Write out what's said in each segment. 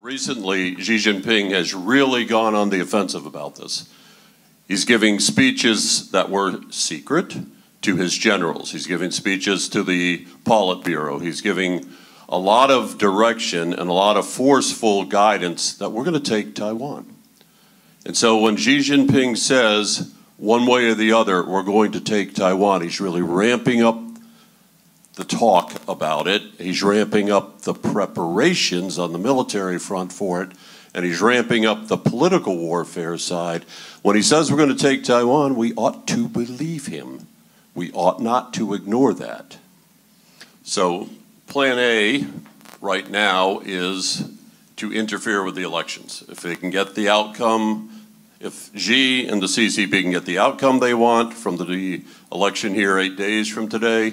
Recently, Xi Jinping has really gone on the offensive about this. He's giving speeches that were secret to his generals. He's giving speeches to the Politburo. He's giving a lot of direction and a lot of forceful guidance that we're going to take Taiwan. And so when Xi Jinping says, one way or the other, we're going to take Taiwan, he's really ramping up the talk about it. He's ramping up the preparations on the military front for it, and he's ramping up the political warfare side. When he says we're going to take Taiwan, we ought to believe him. We ought not to ignore that. So plan A right now is to interfere with the elections. If they can get the outcome, if Xi and the CCP can get the outcome they want from the election here 8 days from today,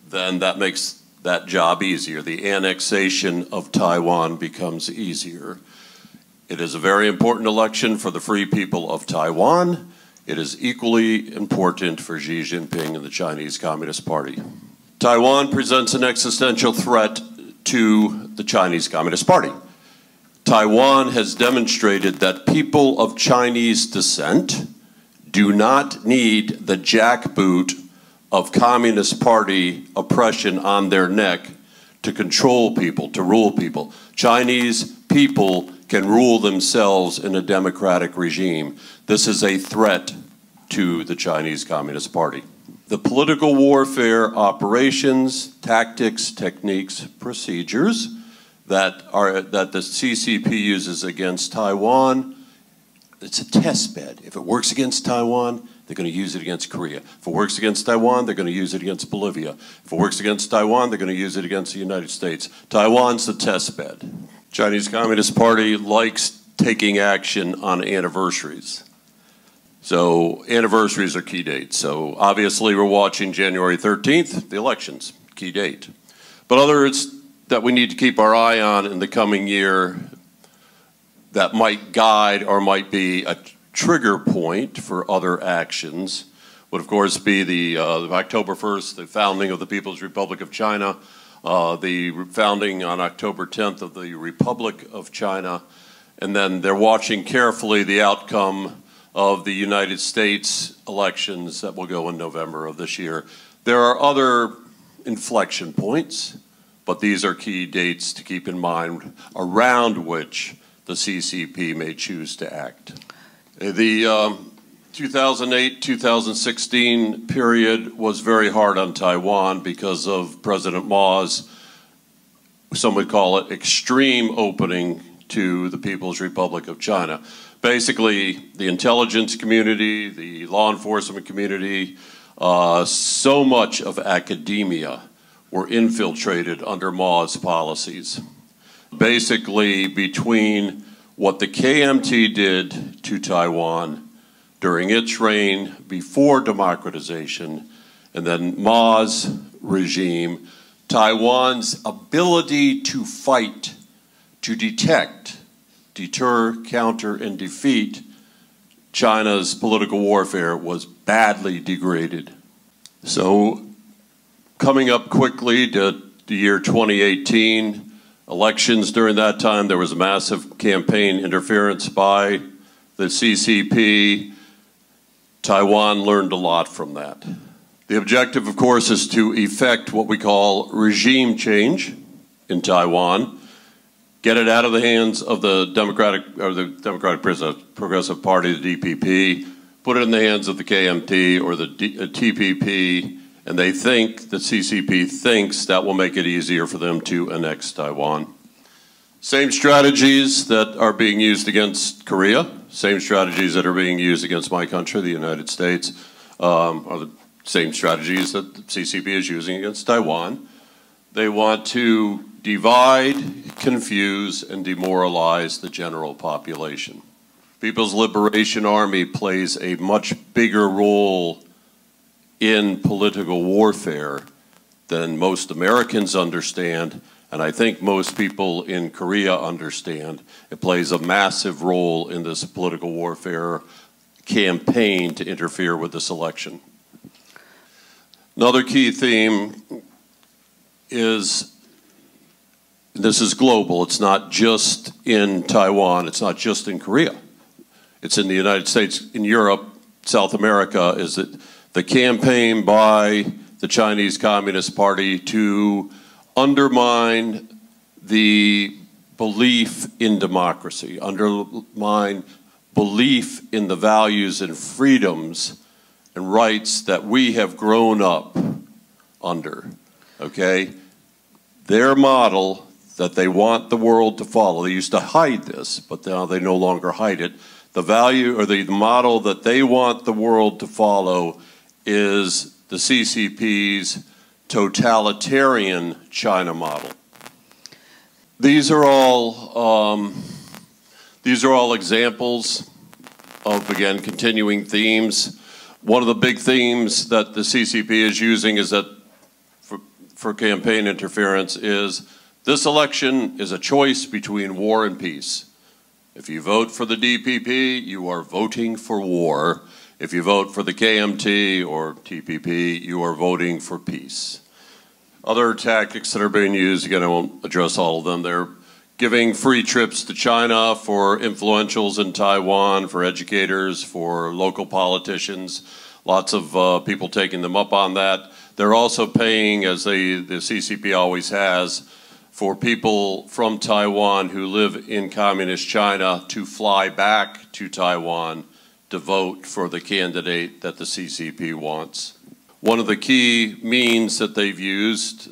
then that makes that job easier. The annexation of Taiwan becomes easier. It is a very important election for the free people of Taiwan. It is equally important for Xi Jinping and the Chinese Communist Party. Taiwan presents an existential threat to the Chinese Communist Party. Taiwan has demonstrated that people of Chinese descent do not need the jackboot of Communist Party oppression on their neck to control people, to rule people. Chinese people can rule themselves in a democratic regime. This is a threat to the Chinese Communist Party. The political warfare operations, tactics, techniques, procedures that the CCP uses against Taiwan, it's a test bed. If it works against Taiwan, they're going to use it against Korea. If it works against Taiwan, they're going to use it against Bolivia. If it works against Taiwan, they're going to use it against the United States. Taiwan's the test bed. Chinese Communist Party likes taking action on anniversaries. So anniversaries are key dates. So obviously we're watching January 13th, the elections, key date. But others that we need to keep our eye on in the coming year that might guide or might be a trigger point for other actions would, of course, be the October 1st, the founding of the People's Republic of China, the founding on October 10th of the Republic of China, and then they're watching carefully the outcome of the United States elections that will go in November of this year. There are other inflection points, but these are key dates to keep in mind around which the CCP may choose to act. The 2008-2016 period was very hard on Taiwan because of President Ma's, some would call it, extreme opening to the People's Republic of China. Basically, the intelligence community, the law enforcement community, so much of academia were infiltrated under Ma's policies. Basically, between what the KMT did to Taiwan during its reign before democratization and then Ma's regime, Taiwan's ability to fight, to detect, deter, counter, and defeat China's political warfare was badly degraded. So coming up quickly to the year 2018, elections during that time, there was a massive campaign interference by the CCP. Taiwan learned a lot from that. The objective, of course, is to effect what we call regime change in Taiwan, get it out of the hands of the Democratic Progressive Party, the DPP, put it in the hands of the KMT or the TPP, and they think, the CCP thinks, that will make it easier for them to annex Taiwan. Same strategies that are being used against Korea, same strategies that are being used against my country, the United States, are the same strategies that the CCP is using against Taiwan. They want to divide, confuse, and demoralize the general population. People's Liberation Army plays a much bigger role in political warfare than most Americans understand, and I think most people in Korea understand. It plays a massive role in this political warfare campaign to interfere with this election. Another key theme is, in this is global. It's not just in Taiwan. It's not just in Korea. It's in the United States, in Europe, South America, is that the campaign by the Chinese Communist Party to undermine the belief in democracy, undermine belief in the values and freedoms and rights that we have grown up under, okay? Their model that they want the world to follow, they used to hide this, but now they no longer hide it. The value or the model that they want the world to follow is the CCP's totalitarian China model. These are all examples of, again, continuing themes. One of the big themes that the CCP is using is that for campaign interference is this election is a choice between war and peace. If you vote for the DPP, you are voting for war. If you vote for the KMT or TPP, you are voting for peace. Other tactics that are being used, again, I won't address all of them. They're giving free trips to China for influentials in Taiwan, for educators, for local politicians. Lots of people taking them up on that. They're also paying, as the CCP always has, for people from Taiwan who live in communist China to fly back to Taiwan to vote for the candidate that the CCP wants. One of the key means that they've used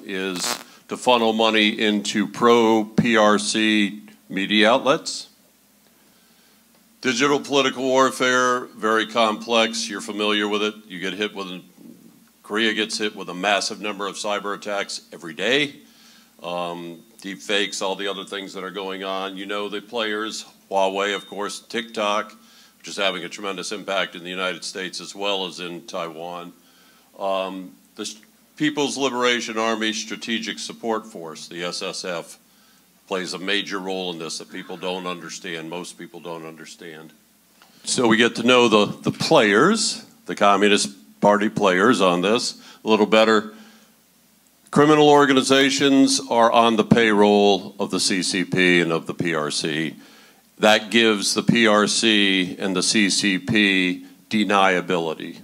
is to funnel money into pro-PRC media outlets. Digital political warfare, very complex. You're familiar with it. You get hit with, Korea gets hit with a massive number of cyber attacks every day. Deep fakes, all the other things that are going on. You know the players, Huawei, of course, TikTok, which is having a tremendous impact in the United States as well as in Taiwan. The People's Liberation Army Strategic Support Force, the SSF, plays a major role in this that people don't understand, most people don't understand. So we get to know the players, the Communist Party players on this a little better. Criminal organizations are on the payroll of the CCP and of the PRC. That gives the PRC and the CCP deniability.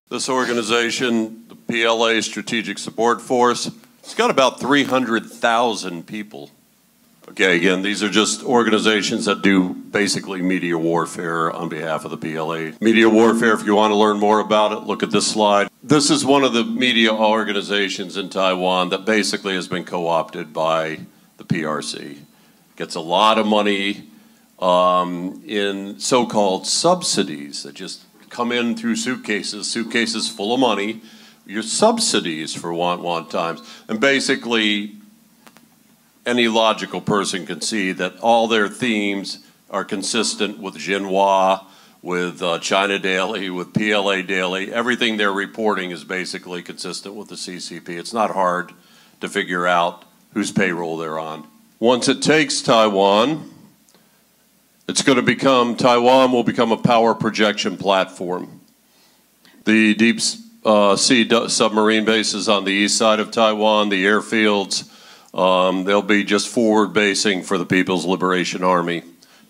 This organization, the PLA Strategic Support Force, it's got about 300,000 people. Okay, again, these are just organizations that do basically media warfare on behalf of the PLA. Media warfare, if you want to learn more about it, look at this slide. This is one of the media organizations in Taiwan that basically has been co-opted by the PRC. Gets a lot of money in so-called subsidies that just come in through suitcases full of money, your subsidies for want times. And basically, any logical person can see that all their themes are consistent with Xinhua, with China Daily, with PLA Daily. Everything they're reporting is basically consistent with the CCP. It's not hard to figure out whose payroll they're on. Once it takes Taiwan, Taiwan will become a power projection platform. The deep sea submarine bases on the east side of Taiwan, the airfields, they'll be just forward basing for the People's Liberation Army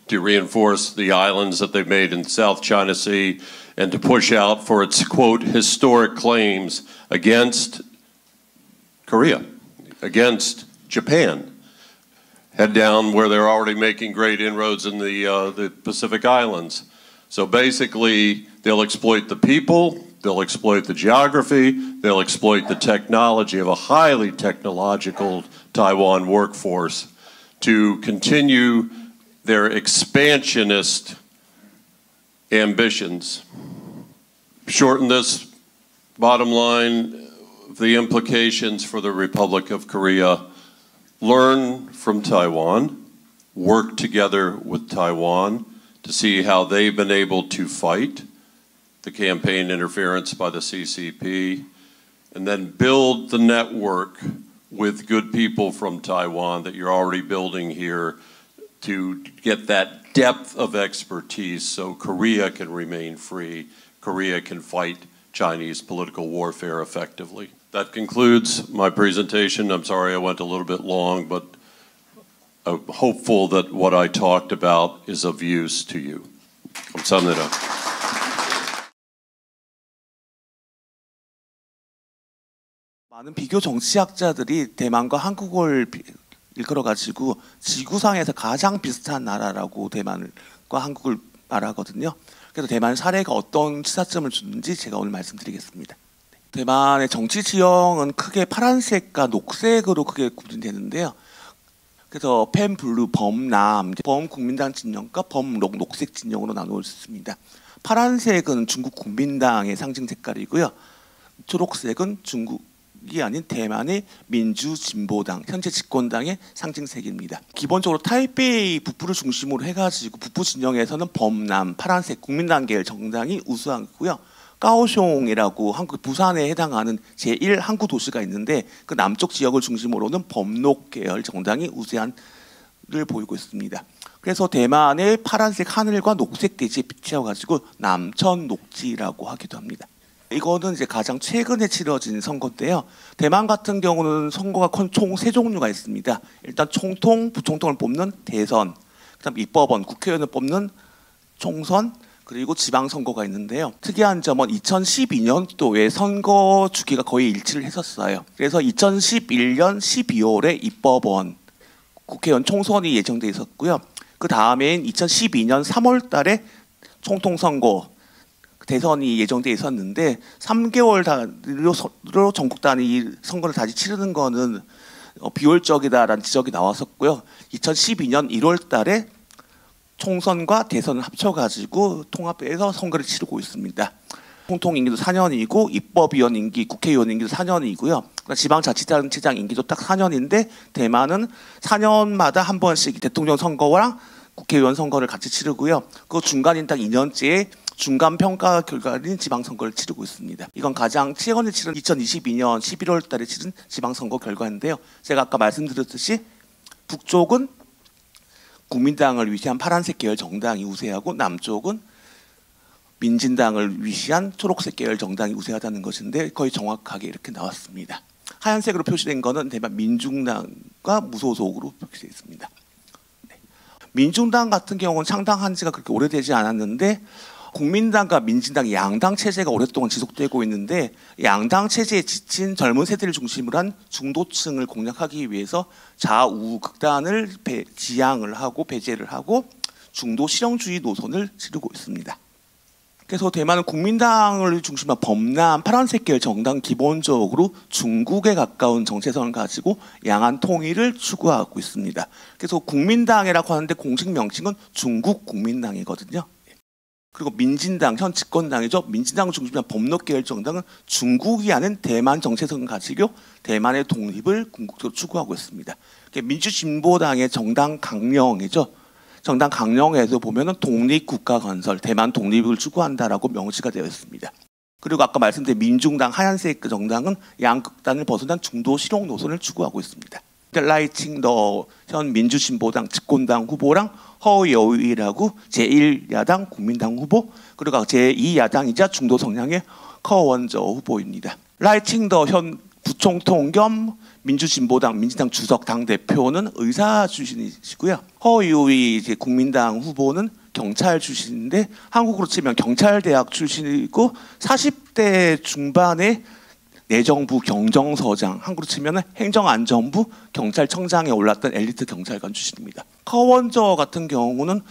to reinforce the islands that they've made in the South China Sea and to push out for its, quote, historic claims against Korea, against Japan. Head down where they're already making great inroads in the Pacific Islands. So basically, they'll exploit the people, they'll exploit the geography, they'll exploit the technology of a highly technological Taiwan workforce to continue their expansionist ambitions. Shorten this, bottom line, the implications for the Republic of Korea. Learn from Taiwan, work together with Taiwan to see how they've been able to fight the campaign interference by the CCP, and then build the network with good people from Taiwan that you're already building here to get that depth of expertise so Korea can remain free, Korea can fight Chinese political warfare effectively. That concludes my presentation. I'm sorry I went a little bit long, but I'm hopeful that what I talked about is of use to you. 감사합니다. 많은 비교 정치학자들이 대만과 한국을 일컬어가지고 지구상에서 가장 비슷한 나라라고 대만과 한국을 말하거든요. 그래서 대만 사례가 어떤 시사점을 주는지 제가 오늘 말씀드리겠습니다. 대만의 정치 지형은 크게 파란색과 녹색으로 크게 구분되는데요. 그래서 펜블루, 범남, 범국민당 진영과 범록, 녹색 진영으로 나누어 있습니다. 파란색은 중국 국민당의 상징 색깔이고요. 초록색은 중국이 아닌 대만의 민주진보당, 현재 집권당의 상징색입니다. 기본적으로 타이베이 북부를 중심으로 해가지고 북부 진영에서는 범남, 파란색 국민당 계열 정당이 우수하고요. 까오숑이라고 한국 부산에 해당하는 제1 항구 도시가 있는데 그 남쪽 지역을 중심으로는 범록 계열 정당이 우세한을 보이고 있습니다. 그래서 대만의 파란색 하늘과 녹색 대지에 비치어 가지고 남천 녹지라고 하기도 합니다. 이거는 이제 가장 최근에 치러진 선거인데요. 대만 같은 경우는 선거가 총 3종류가 있습니다. 일단 총통, 부총통을 뽑는 대선, 그다음 입법원, 국회의원을 뽑는 총선, 그리고 지방선거가 있는데요. 특이한 점은 2012년도에 선거 주기가 거의 일치를 했었어요. 그래서 2011년 12월에 입법원, 국회의원 총선이 예정돼 있었고요. 그 다음엔 2012년 3월 달에 총통선거, 대선이 예정돼 있었는데 3개월 단위로 전국 단위 선거를 다시 치르는 거는 비효율적이다라는 지적이 나왔었고요. 2012년 1월 달에 총선과 대선을 합쳐가지고 통합해서 선거를 치르고 있습니다. 총통 임기도 4년이고 입법위원 임기, 국회의원 임기도 4년이고요. 지방자치단체장 임기도 딱 4년인데 대만은 4년마다 한 번씩 대통령 선거랑 국회의원 선거를 같이 치르고요. 그 중간인 딱 2년째에 중간 평가 결과인 지방선거를 치르고 있습니다. 이건 가장 최근에 치른 2022년 11월 달에 치른 지방선거 결과인데요. 제가 아까 말씀드렸듯이 북쪽은 국민당을 위시한 파란색 계열 정당이 우세하고 남쪽은 민진당을 위시한 초록색 계열 정당이 우세하다는 것인데 거의 정확하게 이렇게 나왔습니다. 하얀색으로 표시된 것은 대만 민중당과 무소속으로 표시되어 있습니다. 네. 민중당 같은 경우는 창당한 지가 그렇게 오래되지 않았는데 국민당과 민진당 양당 체제가 오랫동안 지속되고 있는데 양당 체제에 지친 젊은 세대를 중심으로 한 중도층을 공략하기 위해서 좌우 극단을 지향을 하고 배제를 하고 중도 실용주의 노선을 치르고 있습니다. 그래서 대만은 국민당을 중심으로 범남 파란색 계열 정당 기본적으로 중국에 가까운 정체성을 가지고 양안 통일을 추구하고 있습니다. 그래서 국민당이라고 하는데 공식 명칭은 중국 국민당이거든요. 그리고 민진당, 현 집권당이죠. 민진당 중심으로 범록 계열 정당은 중국이 아닌 대만 정체성을 가지고 대만의 독립을 궁극적으로 추구하고 있습니다. 민주진보당의 정당 강령이죠. 정당 강령에서 보면은 독립국가 건설, 대만 독립을 추구한다라고 명시가 되어 있습니다. 그리고 아까 말씀드린 민중당 하얀색 그 정당은 양극단을 벗어난 중도 실용 노선을 추구하고 있습니다. 라이칭더 현 민주진보당 집권당 후보랑 허여위라고 제1야당 국민당 후보 그리고 제2야당이자 중도 성향의 커원저 후보입니다. 라이칭더 현 부총통 겸 민주진보당 민진당 주석 당대표는 의사 출신이시고요. 허유위 국민당 후보는 경찰 출신인데 한국으로 치면 경찰대학 출신이고 40대 중반에 내정부 경정서장, 한국으로 치면 행정안전부 경찰청장에 올랐던 엘리트 경찰관 출신입니다. 커원저 같은 경우는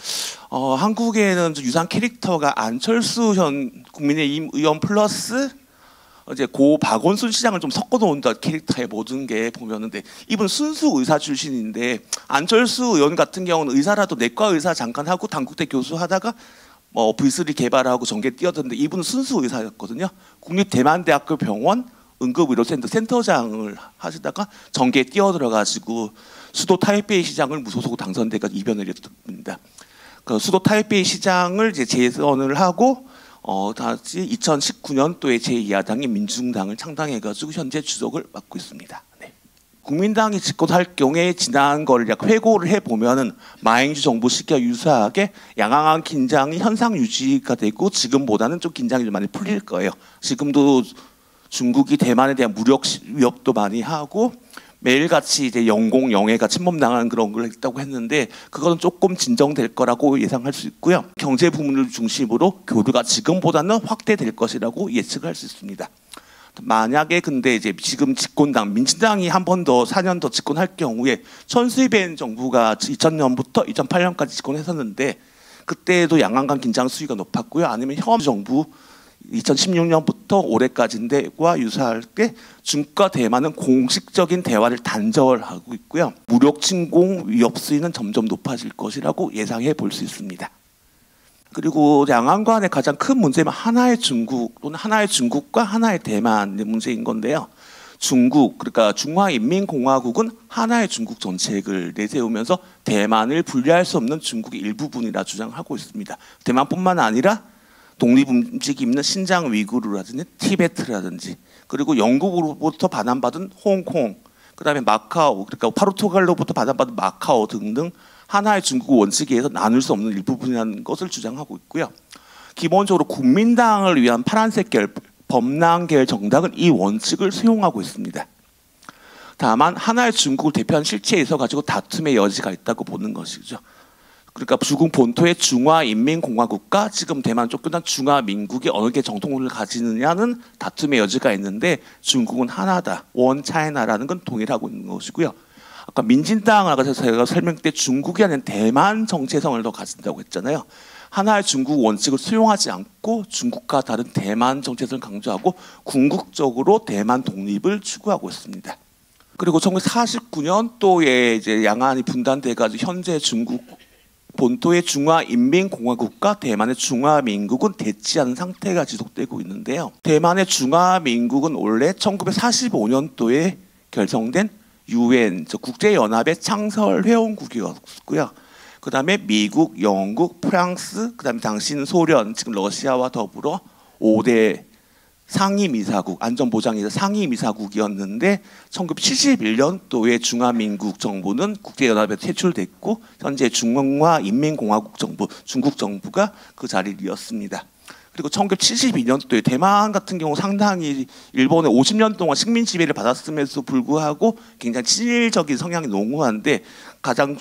한국에는 유사한 캐릭터가 안철수 현 국민의힘 의원 플러스 이제 고 박원순 시장을 좀 섞어 놓은다 캐릭터의 모든 게 보면은 이분 순수 의사 출신인데 안철수 의원 같은 경우는 의사라도 내과 의사 잠깐 하고 단국대 교수 하다가 V3 개발하고 전개 뛰었는데 이분은 순수 의사였거든요. 국립대만대학교 병원 응급의료센터 센터장을 하시다가 전개에 뛰어들어가지고 수도 타이베이 시장을 무소속 당선돼가 이변을 일으켰습니다. 그 수도 타이베이 시장을 이제 재선을 하고 다시 2019년도에 제2야당인 민중당을 창당해가지고 현재 주석을 맡고 있습니다. 네. 국민당이 집권할 경우에 지난 거를 약 회고를 해보면은 마행주 정부 시기와 유사하게 양강한 긴장이 현상 유지가 되고 지금보다는 좀 긴장이 좀 많이 풀릴 거예요. 지금도 중국이 대만에 대한 무력 위협도 많이 하고 매일같이 이제 영해가 침범당하는 그런 걸 했다고 했는데 그거는 조금 진정될 거라고 예상할 수 있고요. 경제 부문을 중심으로 교류가 지금보다는 확대될 것이라고 예측할 수 있습니다. 만약에 근데 이제 지금 집권당 민진당이 한 번 더 4년 더 집권할 경우에 천수이벤 정부가 2000년부터 2008년까지 집권했었는데 그때도 양안 간 긴장 수위가 높았고요. 아니면 현 정부 2016년부터 올해까지인데와 유사할 때 중국과 대만은 공식적인 대화를 단절하고 있고요. 무력 침공 위협 수위는 점점 높아질 것이라고 예상해 볼 수 있습니다. 그리고 양안 간의 가장 큰 문제는 하나의 중국 또는 하나의 중국과 하나의 대만의 문제인 건데요. 중국, 그러니까 중화인민공화국은 하나의 중국 정책을 내세우면서 대만을 분리할 수 없는 중국의 일부분이라 주장하고 있습니다. 대만뿐만 아니라 독립 움직임 있는 신장 위구르라든지 티베트라든지 그리고 영국으로부터 반환받은 홍콩, 그다음에 마카오, 그러니까 포르투갈로부터 반환받은 마카오 등등 하나의 중국 원칙에 의해서 나눌 수 없는 일부분이라는 것을 주장하고 있고요. 기본적으로 국민당을 위한 파란색 계열, 범랑계열 정당은 이 원칙을 수용하고 있습니다. 다만 하나의 중국을 대표하는 실체에 있어 가지고 다툼의 여지가 있다고 보는 것이죠. 그러니까 중국 본토의 중화인민공화국과 지금 대만 쫓겨난 중화민국이 어느 게 정통을 가지느냐는 다툼의 여지가 있는데 중국은 하나다, 원 차이나라는 건 동일하고 있는 것이고요. 아까 민진당 아까 제가 설명 때 중국이 아닌 대만 정체성을 더 가진다고 했잖아요. 하나의 중국 원칙을 수용하지 않고 중국과 다른 대만 정체성을 강조하고 궁극적으로 대만 독립을 추구하고 있습니다. 그리고 1949년도에 이제 양안이 분단돼가지고 현재 중국 본토의 중화인민공화국과 대만의 중화민국은 대치하는 상태가 지속되고 있는데요. 대만의 중화민국은 원래 1945년도에 결성된 UN, 국제연합의 창설 회원국이었고요. 그 다음에 미국, 영국, 프랑스, 그 다음에 당시는 소련, 지금 러시아와 더불어 5대 상임이사국, 안전보장에서 상임이사국이었는데 1971년도에 중화민국 정부는 국제연합에 퇴출됐고 현재 중화인민공화국 정부, 중국 정부가 그 자리를 이었습니다. 그리고 1972년도에 대만 같은 경우 상당히 일본의 50년 동안 식민 지배를 받았음에도 불구하고 굉장히 친일적인 성향이 농후한데 가장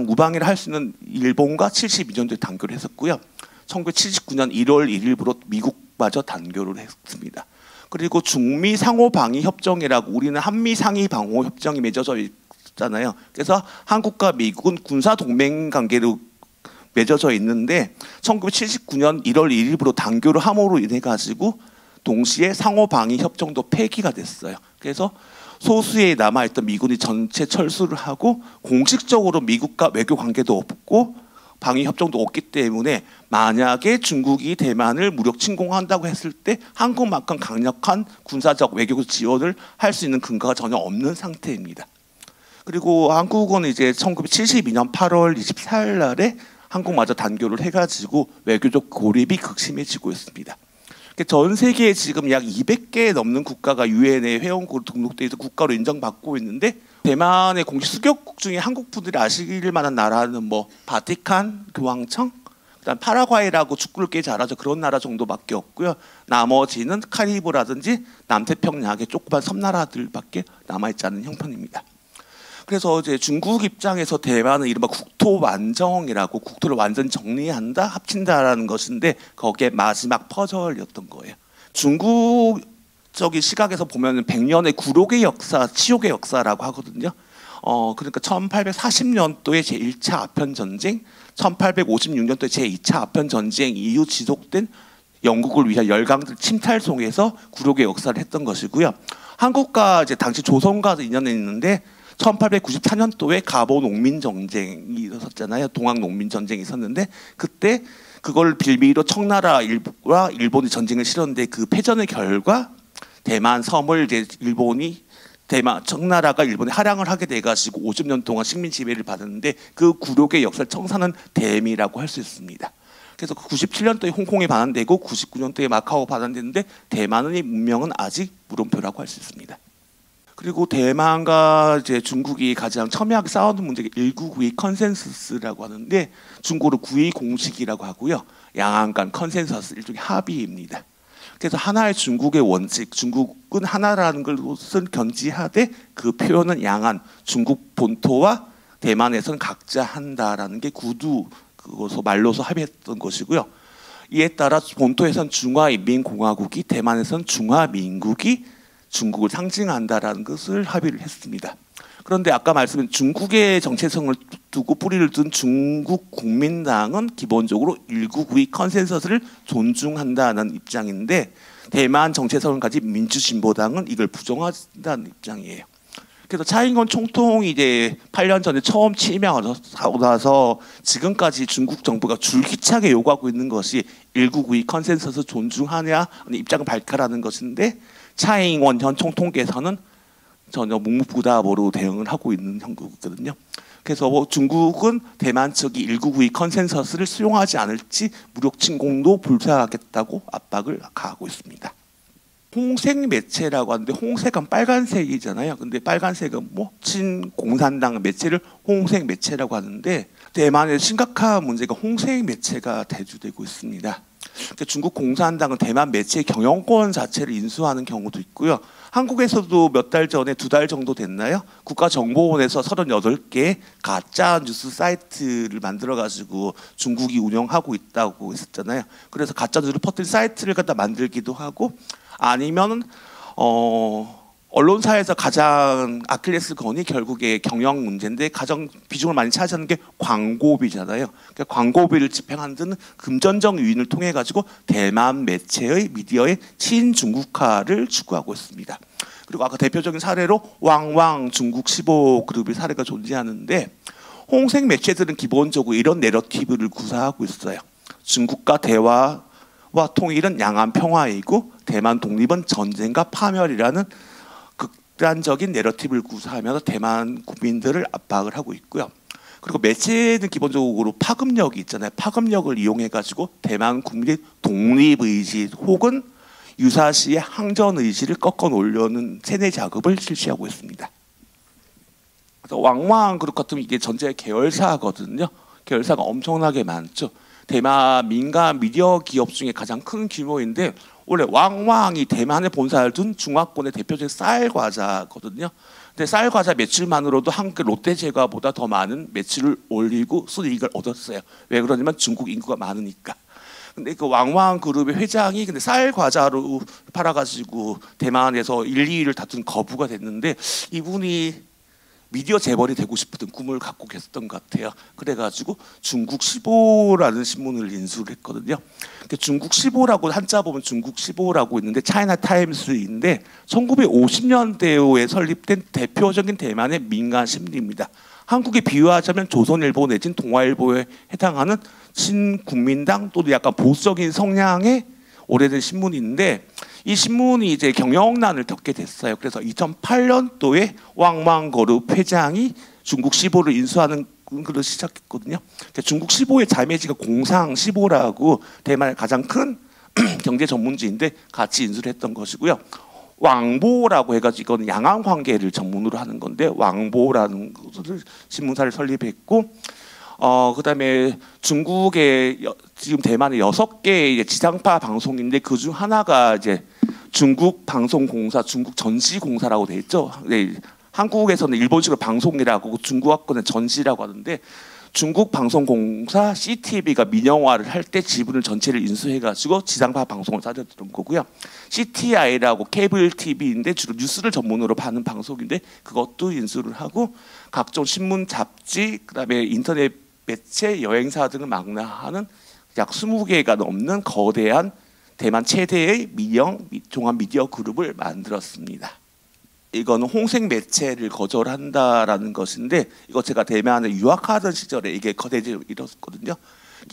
우방이라 할 수 있는 일본과 72년도에 단교를 했었고요. 1979년 1월 1일부로 미국마저 단교를 했습니다. 그리고 중미 상호 방위 협정이라고 우리는 한미 상위 방호 협정이 맺어져 있잖아요. 그래서 한국과 미국은 군사 동맹 관계로 맺어져 있는데 1979년 1월 1일부로 단교를 함으로 인해 가지고 동시에 상호 방위 협정도 폐기가 됐어요. 그래서 소수에 남아있던 미군이 전체 철수를 하고 공식적으로 미국과 외교 관계도 없고 방위 협정도 없기 때문에 만약에 중국이 대만을 무력 침공한다고 했을 때 한국만큼 강력한 군사적 외교 지원을 할 수 있는 근거가 전혀 없는 상태입니다. 그리고 한국은 이제 1972년 8월 24일 날에 한국마저 단교를 해가지고 외교적 고립이 극심해지고 있습니다. 전 세계에 지금 약 200개 넘는 국가가 유엔에 회원국으로 등록돼 있어 국가로 인정받고 있는데 대만의 공식 수교국 중에 한국 분들이 아실 만한 나라는 뭐 바티칸, 교황청, 그다음 파라과이라고 축구를 꽤 잘하죠. 그런 나라 정도밖에 없고요. 나머지는 카리브라든지 남태평양의 조그만 섬나라들밖에 남아있지 않은 형편입니다. 그래서 이제 중국 입장에서 대만은 이른바 국토 완정이라고 국토를 완전 정리한다, 합친다라는 것인데 거기에 마지막 퍼즐이었던 거예요. 중국적인 시각에서 보면 100년의 굴욕의 역사, 치욕의 역사라고 하거든요. 그러니까 1840년도에 제1차 아편 전쟁, 1856년도에 제2차 아편 전쟁 이후 지속된 영국을 위한 열강들 침탈 속에서 굴욕의 역사를 했던 것이고요. 한국과 이제 당시 조선과 인연이 있는데 1894년도에 가보 농민 전쟁이 있었잖아요. 동학 농민 전쟁이 있었는데 그때 그걸 빌미로 청나라와 일본이 전쟁을 치렀는데 그 패전의 결과 대만 섬을 이제 청나라가 일본에 할양을 하게 돼가지고 50년 동안 식민 지배를 받았는데 그 굴욕의 역사를 청산한 댐이라고 할 수 있습니다. 그래서 97년도에 홍콩이 반환되고 99년도에 마카오 반환됐는데 대만의 문명은 아직 물음표라고 할 수 있습니다. 그리고 대만과 이제 중국이 가장 첨예하게 싸우는 문제가 1992 컨센서스라고 하는데 중국으로 92 공식이라고 하고요. 양안 간 컨센서스 일종의 합의입니다. 그래서 하나의 중국의 원칙, 중국은 하나라는 것을 견지하되 그 표현은 양안, 중국 본토와 대만에서는 각자 한다라는 게 구두 그것서 말로서 합의했던 것이고요. 이에 따라 본토에선 중화인민공화국이, 대만에선 중화민국이 중국을 상징한다라는 것을 합의를 했습니다. 그런데 아까 말씀드린 중국의 정체성을 두고 뿌리를 둔 중국 국민당은 기본적으로 1992 컨센서스를 존중한다는 입장인데, 대만 정체성을 가진 민주진보당은 이걸 부정한다는 입장이에요. 그래서 차이잉원 총통이 이제 8년 전에 처음 취임하고 나서 지금까지 중국 정부가 줄기차게 요구하고 있는 것이 1992 컨센서스 존중하냐는 입장을 밝혀라는 것인데, 차이잉원 전 총통께서는 전혀 묵묵부답으로 대응을 하고 있는 형국이거든요. 그래서 중국은 대만 측이 1992 컨센서스를 수용하지 않을지 무력 침공도 불사하겠다고 압박을 가하고 있습니다. 홍색 매체라고 하는데, 홍색은 빨간색이잖아요. 근데 빨간색은 뭐 친공산당 매체를 홍색 매체라고 하는데, 대만의 심각한 문제가 홍색 매체가 대두되고 있습니다. 중국 공산당은 대만 매체 경영권 자체를 인수하는 경우도 있고요. 한국에서도 몇 달 전에, 2달 정도 됐나요? 국가정보원에서 38개 가짜 뉴스 사이트를 만들어가지고 중국이 운영하고 있다고 했었잖아요. 그래서 가짜 뉴스를 퍼뜨린 사이트를 갖다 만들기도 하고, 아니면 언론사에서 가장 아킬레스건이 결국에 경영 문제인데, 가장 비중을 많이 차지하는 게 광고비잖아요. 그러니까 광고비를 집행하는 데는 금전적 유인을 통해 가지고 대만 매체의 미디어의 친중국화를 추구하고 있습니다. 그리고 아까 대표적인 사례로 왕왕 중국 15 그룹의 사례가 존재하는데, 홍색 매체들은 기본적으로 이런 내러티브를 구사하고 있어요. 중국과 대화와 통일은 양안 평화이고 대만 독립은 전쟁과 파멸이라는 극단적인 내러티브를 구사하면서 대만 국민들을 압박을 하고 있고요. 그리고 매체는 기본적으로 파급력이 있잖아요. 파급력을 이용해 가지고 대만 국민의 독립의지 혹은 유사시의 항전의지를 꺾어 놓으려는 세뇌 작업을 실시하고 있습니다. 그래서 왕왕 그룹 같으면 이게 전체 계열사거든요. 계열사가 엄청나게 많죠. 대만 민간 미디어 기업 중에 가장 큰 규모인데, 원래 왕왕이 대만에 본사를 둔 중화권의 대표적인 쌀 과자거든요. 근데 쌀 과자 매출만으로도 한국 롯데제과보다 더 많은 매출을 올리고 수익을 얻었어요. 왜 그러냐면 중국 인구가 많으니까. 근데 그 왕왕 그룹의 회장이 근데 쌀 과자로 팔아가지고 대만에서 1, 2위를 다툰 거부가 됐는데, 이분이 미디어 재벌이 되고 싶었던 꿈을 갖고 계셨던 것 같아요. 그래가지고 중국 15라는 신문을 인수를 했거든요. 중국 15라고 한자 보면 중국 15라고 있는데 차이나 타임스인데 1950년대에 설립된 대표적인 대만의 민간 신문입니다. 한국에 비유하자면 조선일보 내진 동아일보에 해당하는 친국민당 또는 약간 보수적인 성향의 오래된 신문인데, 이 신문이 이제 경영난을 겪게 됐어요. 그래서 2008년도에 왕왕그룹 회장이 중국 15를 인수하는 그걸 시작했거든요. 중국 15의 자매지가 공상 15라고 대만의 가장 큰 경제 전문지인데 같이 인수를 했던 것이고요. 왕보라고 해가지고 이건 양안 관계를 전문으로 하는 건데, 왕보라는 것을 신문사를 설립했고, 그다음에 중국의 지금 대만에 6개의 지상파 방송인데, 그 중 하나가 이제 중국 방송공사, 중국 전시공사라고 돼 있죠. 네, 한국에서는 일본식으로 방송이라고, 중국어권은 전시라고 하는데, 중국 방송공사 CTV가 민영화를 할 때 지분을 전체를 인수해가지고 지상파 방송을 사들였던 거고요. CTI라고 케이블 TV인데 주로 뉴스를 전문으로 파는 방송인데 그것도 인수를 하고, 각종 신문, 잡지, 그다음에 인터넷 매체, 여행사 등을 망라하는 약 20개가 넘는 거대한 대만 최대의 종합 미디어 그룹을 만들었습니다. 이거는 홍색 매체를 거절한다라는 것인데, 이거 제가 대만에 유학하던 시절에 이게 거대지로 이뤘거든요.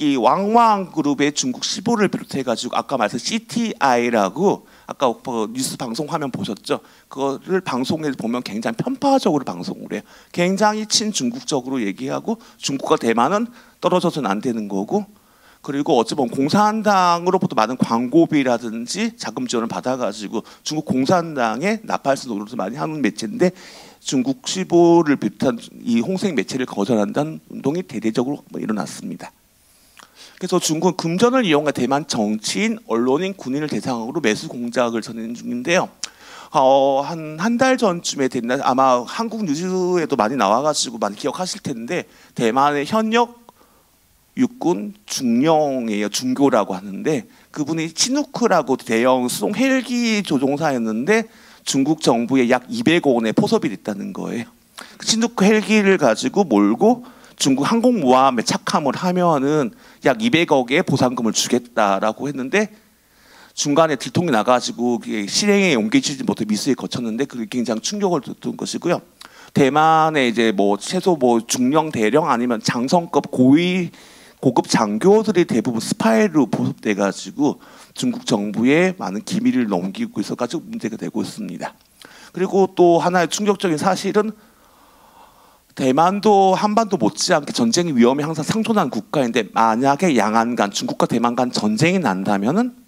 이 왕왕 그룹의 중국 15를 비롯해가지고 아까 말씀 CTI라고 아까 뉴스 방송 화면 보셨죠? 그거를 방송에서 보면 굉장히 편파적으로 방송을 해요. 굉장히 친중국적으로 얘기하고, 중국과 대만은 떨어져서는 안 되는 거고, 그리고 어찌 보면 공산당으로부터 많은 광고비라든지 자금 지원을 받아가지고 중국 공산당의 나팔수 노릇을 많이 하는 매체인데, 중국 15를 비롯한 이 홍색 매체를 거절한다는 운동이 대대적으로 일어났습니다. 그래서 중국은 금전을 이용한 대만 정치인, 언론인, 군인을 대상으로 매수 공작을 진행 중인데요. 한 달 전쯤에 됐나 아마 한국 뉴스에도 많이 나와가지고 많이 기억하실 텐데 대만의 현역 육군 중령이에요. 중교라고 하는데 그분이 치누크라고 대형 수송 헬기 조종사였는데 중국 정부에 약 200억 원의 포섭이 됐다는 거예요. 그 치누크 헬기를 가지고 몰고 중국 항공모함에 착함을 하면은 약 200억의 보상금을 주겠다라고 했는데 중간에 들통이 나가지고 실행에 옮기지 못해 미수에 거쳤는데 그게 굉장히 충격을 줬던 것이고요. 대만의 이제 뭐 최소 뭐 중령 대령 아니면 장성급 고급 장교들이 대부분 스파이로 포섭돼가지고 중국 정부에 많은 기밀을 넘기고 있어가지고 문제가 되고 있습니다. 그리고 또 하나의 충격적인 사실은 대만도 한반도 못지않게 전쟁의 위험이 항상 상존하는 국가인데 만약에 양안 간 중국과 대만 간 전쟁이 난다면은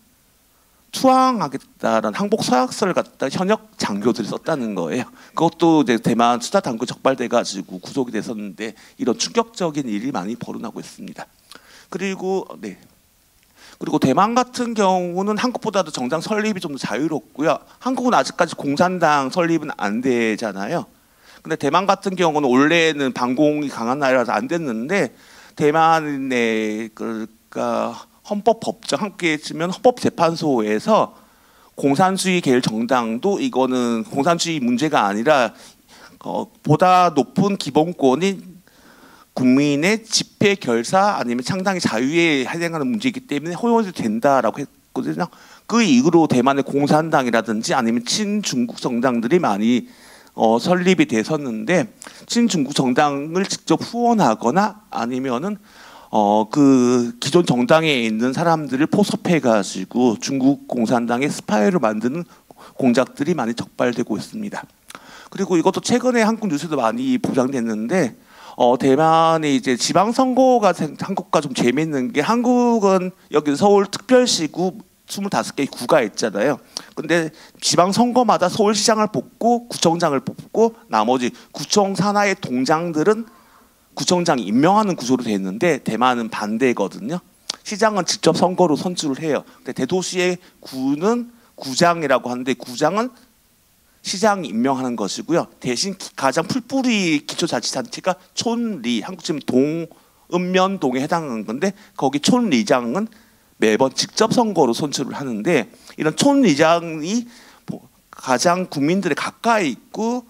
투항하겠다라는 항복 서약서를 갖다 현역 장교들이 썼다는 거예요. 그것도 이제 대만 수사 당국에 적발돼가지고 구속이 됐었는데 이런 충격적인 일이 많이 벌어나고 있습니다. 그리고 대만 같은 경우는 한국보다도 정당 설립이 좀 더 자유롭고요. 한국은 아직까지 공산당 설립은 안 되잖아요. 근데 대만 같은 경우는 원래는 반공이 강한 나라라서 안 됐는데 대만의 그러니까 헌법법정 함께 치면 헌법재판소에서 공산주의 계열 정당도 이거는 공산주의 문제가 아니라 보다 높은 기본권인 국민의 집회 결사 아니면 창당의 자유에 해당하는 문제이기 때문에 허용이 된다라고 했거든요. 그 이후로 대만의 공산당이라든지 아니면 친중국 정당들이 많이 설립이 됐었는데 친중국 정당을 직접 후원하거나 아니면은 그 기존 정당에 있는 사람들을 포섭해가지고 중국 공산당의 스파이를 만드는 공작들이 많이 적발되고 있습니다. 그리고 이것도 최근에 한국 뉴스도 많이 보장됐는데 대만의 이제 지방선거가 한국과 좀 재미있는 게 한국은 여기 서울 특별시구 25개 구가 있잖아요. 근데 지방선거마다 서울시장을 뽑고 구청장을 뽑고 나머지 구청 산하의 동장들은 구청장이 임명하는 구조로 되어 있는데 대만은 반대거든요. 시장은 직접 선거로 선출을 해요. 근데 대도시의 구는 구장이라고 하는데 구장은 시장이 임명하는 것이고요. 대신 가장 풀뿌리 기초자치단체가 촌리, 한국 치면 동읍면동에 해당하는 건데 거기 촌리장은 매번 직접 선거로 선출을 하는데 이런 촌리장이 가장 국민들의 가까이 있고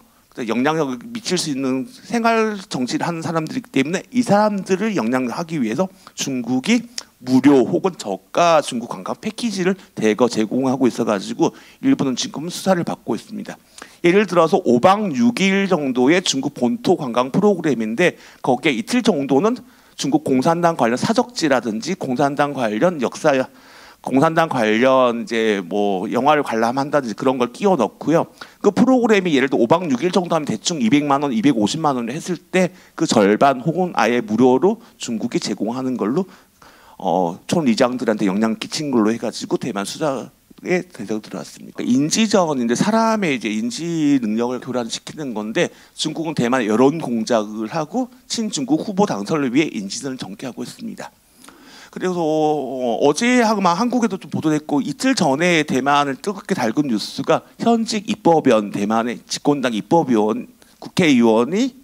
영향력을 미칠 수 있는 생활 정치를 하는 사람들이기 때문에 이 사람들을 영향하기 위해서 중국이 무료 혹은 저가 중국 관광 패키지를 대거 제공하고 있어가지고 일본은 지금 수사를 받고 있습니다. 예를 들어서 5박 6일 정도의 중국 본토 관광 프로그램인데 거기에 이틀 정도는 중국 공산당 관련 사적지라든지 공산당 관련 역사, 공산당 관련 이제 뭐 영화를 관람한다든지 그런 걸 끼워 넣고요. 그 프로그램이 예를 들어 5박 6일 정도 하면 대충 200만 원, 250만 원을 했을 때 그 절반 혹은 아예 무료로 중국이 제공하는 걸로 촌리장들한테 영향 끼친 걸로 해가지고 대만 수사에 대상 들어왔습니다. 인지전인데 사람의 이제 인지 능력을 교란시키는 건데 중국은 대만에 여론 공작을 하고 친중국 후보 당선을 위해 인지전을 전개하고 있습니다. 그래서 어제 한국에도 좀 보도됐고 이틀 전에 대만을 뜨겁게 달군 뉴스가 현직 입법위원 대만의 집권당 입법위원 국회의원이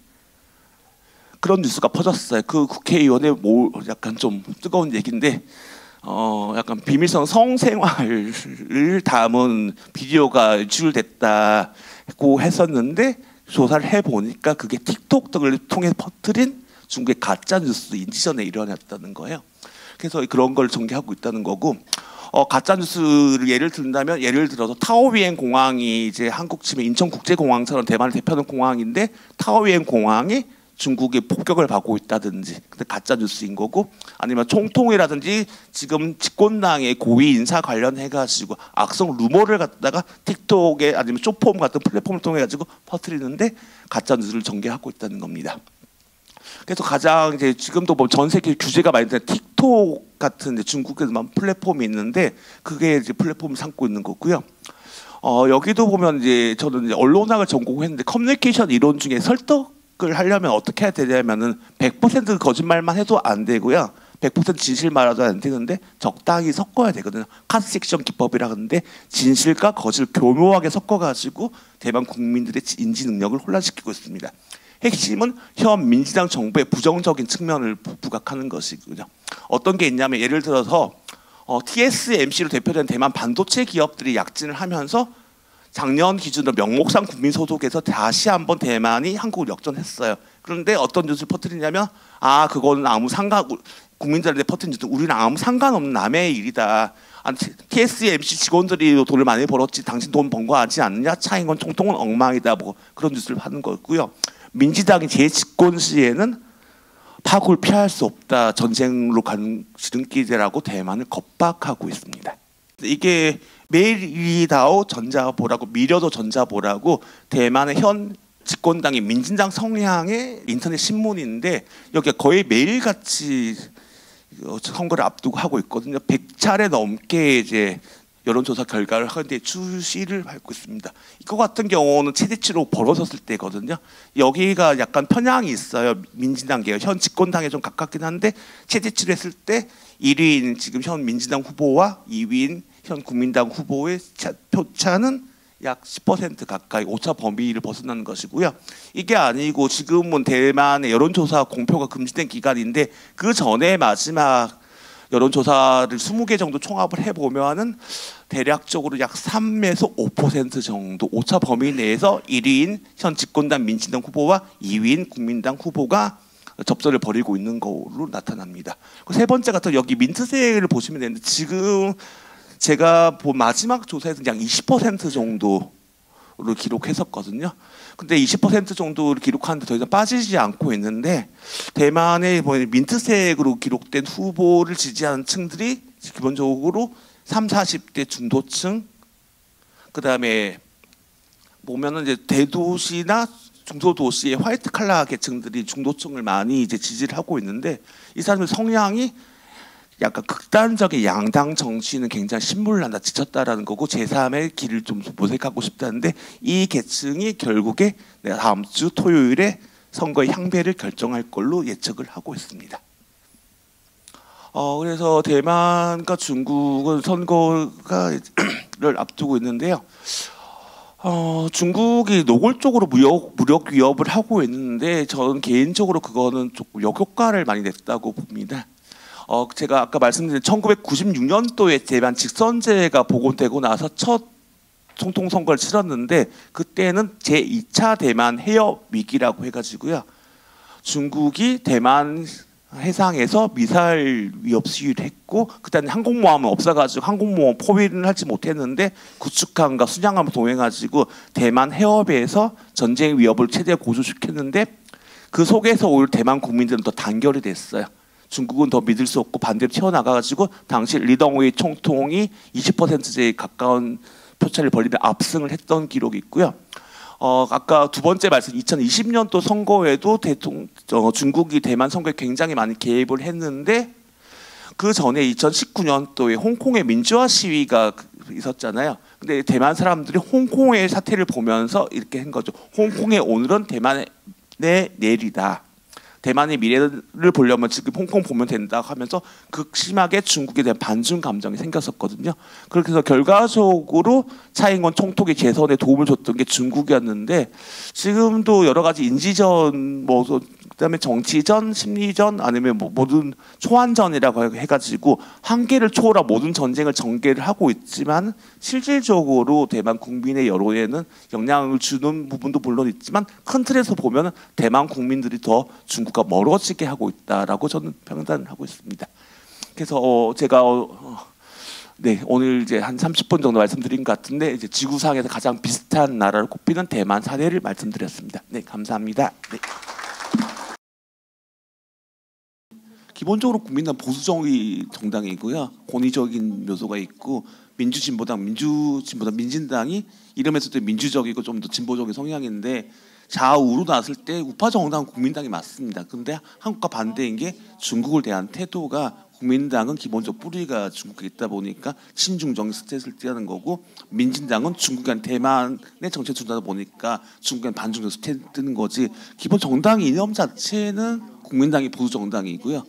그런 뉴스가 퍼졌어요. 그 국회의원의 약간 좀 뜨거운 얘기인데 약간 비밀성 성생활을 담은 비디오가 유출됐다고 했었는데 조사를 해보니까 그게 틱톡 등을 통해 퍼뜨린 중국의 가짜 뉴스 인지전의 일환이었다는 거예요. 그래서 그런 걸 전개하고 있다는 거고 가짜 뉴스를 예를 든다면 예를 들어서 타오위엔 공항이 이제 한국 치면 인천국제공항처럼 대만을 대표하는 공항인데 타오위엔 공항이 중국의 폭격을 받고 있다든지 근데 가짜 뉴스인 거고 아니면 총통이라든지 지금 집권당의 고위 인사 관련해 가지고 악성 루머를 갖다가 틱톡에 아니면 쇼폼 같은 플랫폼을 통해 가지고 퍼뜨리는데 가짜 뉴스를 전개하고 있다는 겁니다. 그래서 가장 이제 지금도 뭐 전 세계 규제가 많이 되는 틱톡 같은 중국에서만 플랫폼이 있는데 그게 이제 플랫폼을 삼고 있는 거고요. 여기도 보면 이제 저는 이제 언론학을 전공했는데 커뮤니케이션 이론 중에 설득을 하려면 어떻게 해야 되냐면은 100% 거짓말만 해도 안 되고요. 100% 진실 말하도 안 되는데 적당히 섞어야 되거든요. 카드 섹션 기법이라 하는데 진실과 거짓을 교묘하게 섞어가지고 대만 국민들의 인지 능력을 혼란시키고 있습니다. 핵심은 현 민주당 정부의 부정적인 측면을 부각하는 것이고요. 어떤 게 있냐면 예를 들어서 TSMC로 대표된 대만 반도체 기업들이 약진을 하면서 작년 기준으로 명목상 국민소득에서 다시 한번 대만이 한국을 역전했어요. 그런데 어떤 뉴스를 퍼뜨리냐면 그거는 국민들한테 퍼뜨린 뉴스 우리는 아무 상관없는 남의 일이다. TSMC 직원들이 돈을 많이 벌었지 당신 돈 번 거 아지 않느냐? 차이건 총통은 엉망이다. 뭐 그런 뉴스를 하는 거고요. 민주당이 재집권 시에는 파국을 피할 수 없다. 전쟁으로 가는 지름길이라고 대만을 겁박하고 있습니다. 이게 메리다오 전자보라고 미려도 전자보라고 대만의 현 집권당인 민진당 성향의 인터넷 신문인데 여기 거의 매일같이 선거를 앞두고 하고 있거든요. 100차례 넘게 이제 여론조사 결과를 하는데 출시를 밟고 있습니다. 이거 같은 경우는 최대치로 벌어졌을 때거든요. 여기가 약간 편향이 있어요. 민진당계열 현 집권당에 좀 가깝긴 한데 최대치로 했을 때 1위인 지금 현 민진당 후보와 2위인 현 국민당 후보의 표차는 약 10% 가까이 오차 범위를 벗어나는 것이고요. 이게 아니고 지금은 대만의 여론조사 공표가 금지된 기간인데 그 전에 마지막 여론조사를 20개 정도 총합을 해보면은 대략적으로 약 3에서 5% 정도 오차 범위 내에서 1위인 현 집권당 민진당 후보와 2위인 국민당 후보가 접전을 벌이고 있는 걸로 나타납니다. 세 번째 같은 여기 민트색을 보시면 되는데 지금 제가 본 마지막 조사에서 약 20% 정도를 기록했었거든요. 근데 20% 정도를 기록하는데 더 이상 빠지지 않고 있는데 대만의 민트색으로 기록된 후보를 지지하는 층들이 기본적으로 30, 40대 중도층, 그다음에 보면은 이제 대도시나 중소도시의 화이트 칼라 계층들이 중도층을 많이 이제 지지를 하고 있는데 이 사람들 성향이 약간 극단적인 양당 정치는 굉장히 신물난다, 지쳤다라는 거고 제3의 길을 좀 모색하고 싶다는데 이 계층이 결국에 내가 다음 주 토요일에 선거의 향배를 결정할 걸로 예측을 하고 있습니다. 그래서 대만과 중국은 선거를 앞두고 있는데요. 중국이 노골적으로 무력 위협을 하고 있는데 저는 개인적으로 그거는 조금 역효과를 많이 냈다고 봅니다. 제가 아까 말씀드린 1996년도에 대만 직선제가 복원되고 나서 첫 총통 선거를 치렀는데 그때는 제2차 대만 해협 위기라고 해가지고요. 중국이 대만 해상에서 미사일 위협 시위를 했고 그때는 항공모함은 없어가지고 항공모함 포위를 하지 못했는데 구축함과 순양함을 동행해가지고 대만 해협에서 전쟁 위협을 최대 고조시켰는데 그 속에서 오히려 대만 국민들은 더 단결이 됐어요. 중국은 더 믿을 수 없고 반대로 튀어나가가지고 당시 리덩웨이 총통이 20%에 가까운 표차를 벌리며 압승을 했던 기록이 있고요. 아까 두 번째 말씀 2020년도 선거에도 중국이 대만 선거에 굉장히 많이 개입을 했는데 그 전에 2019년도에 홍콩의 민주화 시위가 있었잖아요. 근데 대만 사람들이 홍콩의 사태를 보면서 이렇게 한 거죠. 홍콩의 오늘은 대만의 내일이다. 대만의 미래를 보려면 지금 홍콩 보면 된다 하면서 극심하게 중국에 대한 반중 감정이 생겼었거든요. 그렇게 해서 결과적으로 차이잉원 총통의 개선에 도움을 줬던 게 중국이었는데 지금도 여러 가지 인지전, 그다음에 정치전, 심리전 아니면 모든 초안전이라고 해가지고 한계를 초월한 모든 전쟁을 전개를 하고 있지만 실질적으로 대만 국민의 여론에는 영향을 주는 부분도 물론 있지만 큰 틀에서 보면 대만 국민들이 더 중국과 멀어지게 하고 있다라고 저는 평단을 하고 있습니다. 그래서 제가 오늘 이제 한 30분 정도 말씀드린 것 같은데 이제 지구상에서 가장 비슷한 나라를 꼽히는 대만 사례를 말씀드렸습니다. 네, 감사합니다. 네. 기본적으로 국민당 보수정의 정당이고요. 권위적인 묘소가 있고 민진당이 이름에서도 민주적이고 좀 더 진보적인 성향인데 좌우로 나왔을 때 우파 정당은 국민당이 맞습니다. 그런데 한국과 반대인 게 중국을 대한 태도가 국민당은 기본적 뿌리가 중국에 있다 보니까 친중정 스탯을 띠하는 거고 민진당은 중국에 대만의 정책을 준다 보니까 중국에 반중정 스탯을 뜨는 거지 기본 정당 이념 자체는 국민당이 보수 정당이고요.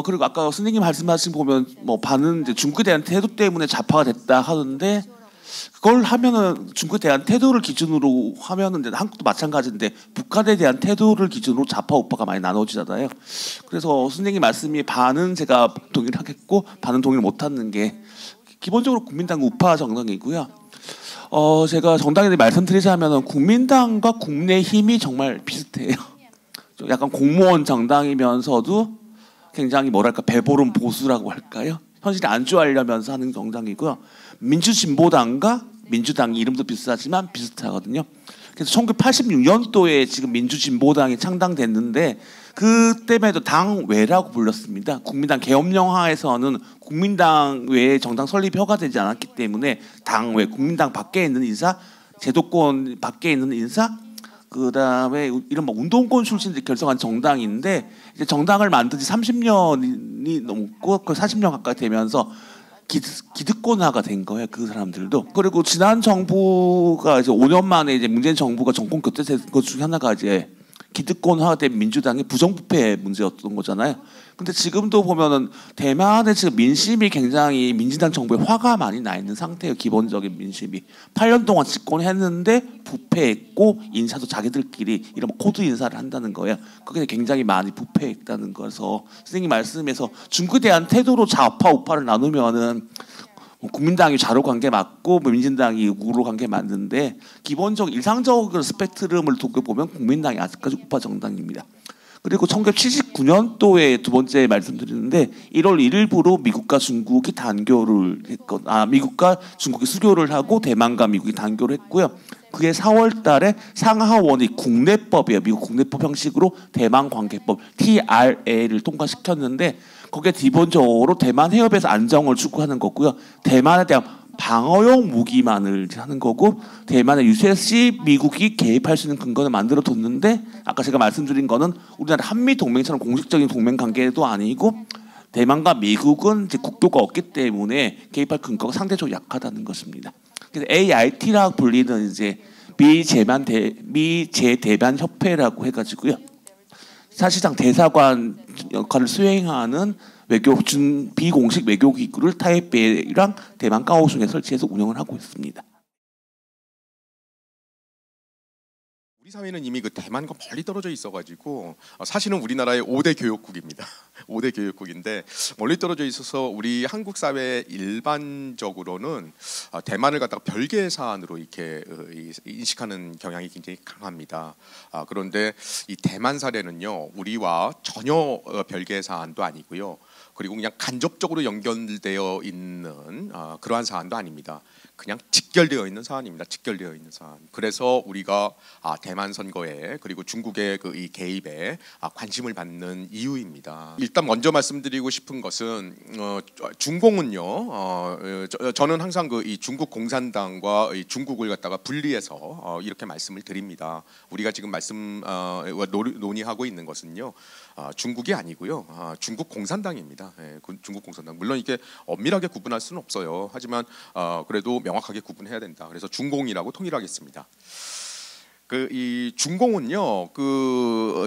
그리고 아까 선생님 말씀하신 보면 뭐 반은 이제 중국에 대한 태도 때문에 좌파가 됐다 하는데 그걸 하면은 중국에 대한 태도를 기준으로 하면은 이제 한국도 마찬가지인데 북한에 대한 태도를 기준으로 좌파 우파가 많이 나눠지잖아요. 그래서 선생님 말씀이 반은 제가 동의를 하겠고 반은 동의를 못 하는 게 기본적으로 국민당 우파 정당이고요. 제가 정당에 대해 말씀드리자면은 국민당과 국민의힘이 정말 비슷해요. 좀 약간 공무원 정당이면서도 굉장히 뭐랄까 배보름 보수라고 할까요? 현실에 안주하려면서 하는 정당이고요. 민주진보당과 민주당 이름도 비슷하지만 비슷하거든요. 그래서 1986년도에 지금 민주진보당이 창당됐는데 그때에도 당외라고 불렸습니다. 국민당 계엄령하에서는 국민당 외에 정당 설립이 허가되지 않았기 때문에 당외 국민당 밖에 있는 인사, 제도권 밖에 있는 인사, 그다음에 이런 뭐 운동권 출신들이 결성한 정당인데 이제 정당을 만든 지 30년이 넘고 그 40년 가까이 되면서 기득권화가 된 거예요. 그 사람들도. 그리고 지난 정부가 이제 5년 만에 이제 문재인 정부가 정권 교체된 것 중에 하나가 이제 기득권화된 민주당의 부정부패 문제였던 거잖아요. 근데 지금도 보면은 대만의 지금 민심이 굉장히 민주당 정부에 화가 많이 나 있는 상태예요. 기본적인 민심이 8년 동안 집권했는데 부패했고 인사도 자기들끼리 이런 코드 인사를 한다는 거예요. 그게 굉장히 많이 부패했다는 거라서 선생님 말씀에서 중국에 대한 태도로 좌파 우파를 나누면은 국민당이 좌로 간 게 맞고 민진당이 우로 간 게 맞는데 기본적 일상적으로 스펙트럼을 두고 보면 국민당이 아직까지 우파 정당입니다. 그리고 1979년도에 두 번째 말씀드리는데 1월 1일부로 미국과 중국이 단교를 미국과 중국이 수교를 하고 대만과 미국이 단교를 했고요. 그게 4월달에 상하원이 국내법이에요. 미국 국내법 형식으로 대만 관계법 TRA를 통과시켰는데 거기에 기본적으로 대만 해협에서 안정을 추구하는 거고요. 대만에 대한 방어용 무기만을 하는 거고 대만의 유세 시 미국이 개입할 수 있는 근거를 만들어 뒀는데 아까 제가 말씀드린 거는 우리나라 한미 동맹처럼 공식적인 동맹 관계도 아니고 대만과 미국은 이제 국교가 없기 때문에 개입할 근거가 상대적으로 약하다는 것입니다. 그래서 AIT라고 불리는 이제 미재대만 협회라고 해가지고요. 사실상 대사관 역할을 수행하는 비공식 외교 기구를 타이베이랑 대만 까오슝에 설치해서 운영을 하고 있습니다. 우리 사회는 이미 그 대만과 멀리 떨어져 있어가지고 사실은 우리나라의 5대 교역국입니다. 5대 교역국인데 멀리 떨어져 있어서 우리 한국 사회 일반적으로는 대만을 갖다가 별개의 사안으로 이렇게 인식하는 경향이 굉장히 강합니다. 그런데 이 대만 사례는요 우리와 전혀 별개의 사안도 아니고요. 그리고 그냥 간접적으로 연결되어 있는 그러한 사안도 아닙니다. 그냥 직결되어 있는 사안입니다. 직결되어 있는 사안. 그래서 우리가 대만 선거에 그리고 중국의 이 개입에 관심을 받는 이유입니다. 일단 먼저 말씀드리고 싶은 것은 중공은요. 저는 항상 이 중국 공산당과 중국을 갖다가 분리해서 이렇게 말씀을 드립니다. 우리가 지금 논의하고 있는 것은요. 중국이 아니고요. 중국 공산당입니다. 중국 공산당. 물론 이게 엄밀하게 구분할 수는 없어요. 하지만 그래도 명확하게 구분해야 된다. 그래서 중공이라고 통일하겠습니다. 이 중공은요,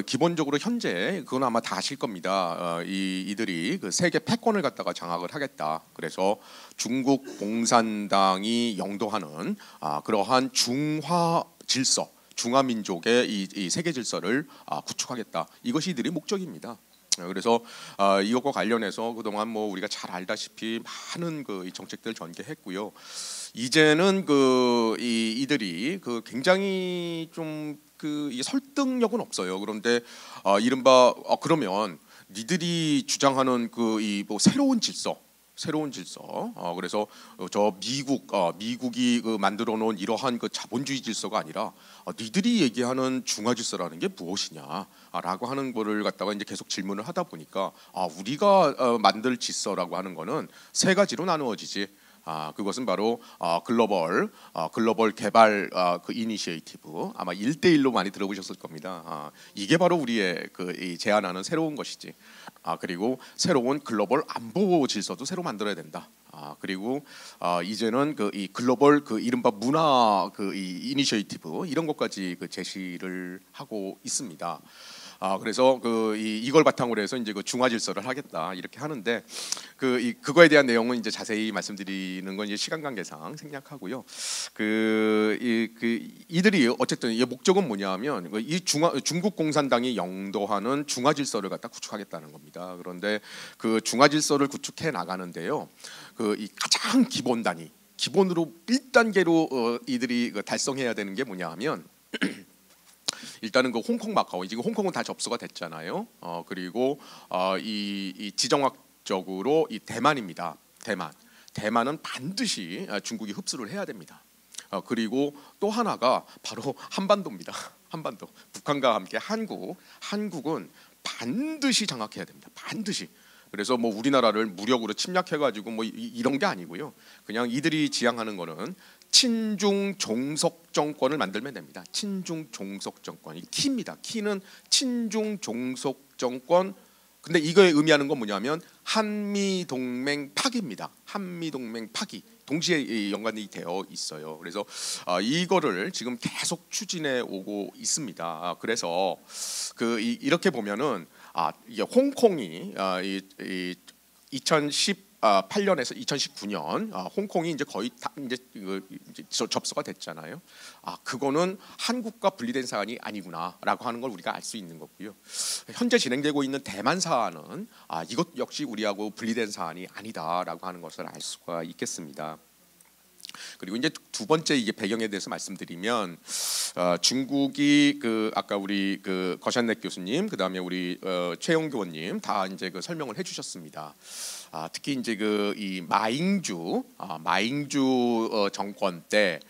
기본적으로 현재 그건 아마 다 아실 겁니다. 이들이 세계 패권을 갖다가 장악을 하겠다. 그래서 중국 공산당이 영도하는 그러한 중화 질서. 중화민족의 이 세계 질서를 구축하겠다. 이것이 이들의 목적입니다. 그래서 이것과 관련해서 그동안 뭐 우리가 잘 알다시피 많은 이 정책들 전개했고요. 이제는 이들이 굉장히 좀 이 설득력은 없어요. 그런데 이른바 그러면 니들이 주장하는 이 뭐 새로운 질서. 그래서 저 미국이 만들어 놓은 이러한 자본주의 질서가 아니라 니들이 얘기하는 중화 질서라는 게 무엇이냐라고 하는 거를 갖다가 이제 계속 질문을 하다 보니까 우리가 만들 질서라고 하는 거는 세 가지로 나누어지지. 그것은 바로 글로벌 개발 이니시에이티브 아마 1대1로 많이 들어보셨을 겁니다. 이게 바로 우리의 이 제안하는 새로운 것이지. 그리고 새로운 글로벌 안보 질서도 새로 만들어야 된다. 그리고 이제는 이 글로벌 이른바 문화 이 이니시에이티브 이런 것까지 제시를 하고 있습니다. 그래서 이걸 바탕으로 해서 이제 그 중화 질서를 하겠다 이렇게 하는데 그거에 대한 내용은 이제 자세히 말씀드리는 건 이제 시간 관계상 생략하고요. 이들이 어쨌든 이 목적은 뭐냐면 이 중국 공산당이 영도하는 중화 질서를 갖다 구축하겠다는 겁니다. 그런데 그 중화 질서를 구축해 나가는데요. 이 가장 기본 단위, 기본으로 1단계로 이들이 달성해야 되는 게 뭐냐하면 일단은 그 홍콩 마카오, 지금 홍콩은 다 접수가 됐잖아요. 그리고 이 지정학적으로 이 대만입니다. 대만은 반드시 중국이 흡수를 해야 됩니다. 그리고 또 하나가 바로 한반도입니다. 한반도, 북한과 함께 한국은 반드시 장악해야 됩니다. 반드시. 그래서 뭐 우리나라를 무력으로 침략해가지고 뭐 이런 게 아니고요. 그냥 이들이 지향하는 거는 친중 종속 정권을 만들면 됩니다. 친중 종속 정권. 이 키입니다. 키는 친중 종속 정권. 근데 이거에 의미하는 건 뭐냐면 한미 동맹 파기입니다. 한미 동맹 파기. 동시에 연관이 되어 있어요. 그래서 이거를 지금 계속 추진해 오고 있습니다. 그래서 이렇게 보면은 이게 홍콩이 2018년에서 2019년 홍콩이 이제 거의 다 이제 접수가 됐잖아요. 그거는 한국과 분리된 사안이 아니구나라고 하는 걸 우리가 알 수 있는 거고요. 현재 진행되고 있는 대만 사안은 이것 역시 우리하고 분리된 사안이 아니다라고 하는 것을 알 수가 있겠습니다. 그리고 이제 두 번째 이게 배경에 대해서 말씀드리면 중국이 아까 우리 거샨렉 교수님, 그다음에 우리 최영 교원님 다 이제 설명을 해주셨습니다. 특히 이제 이 마잉주 정권 때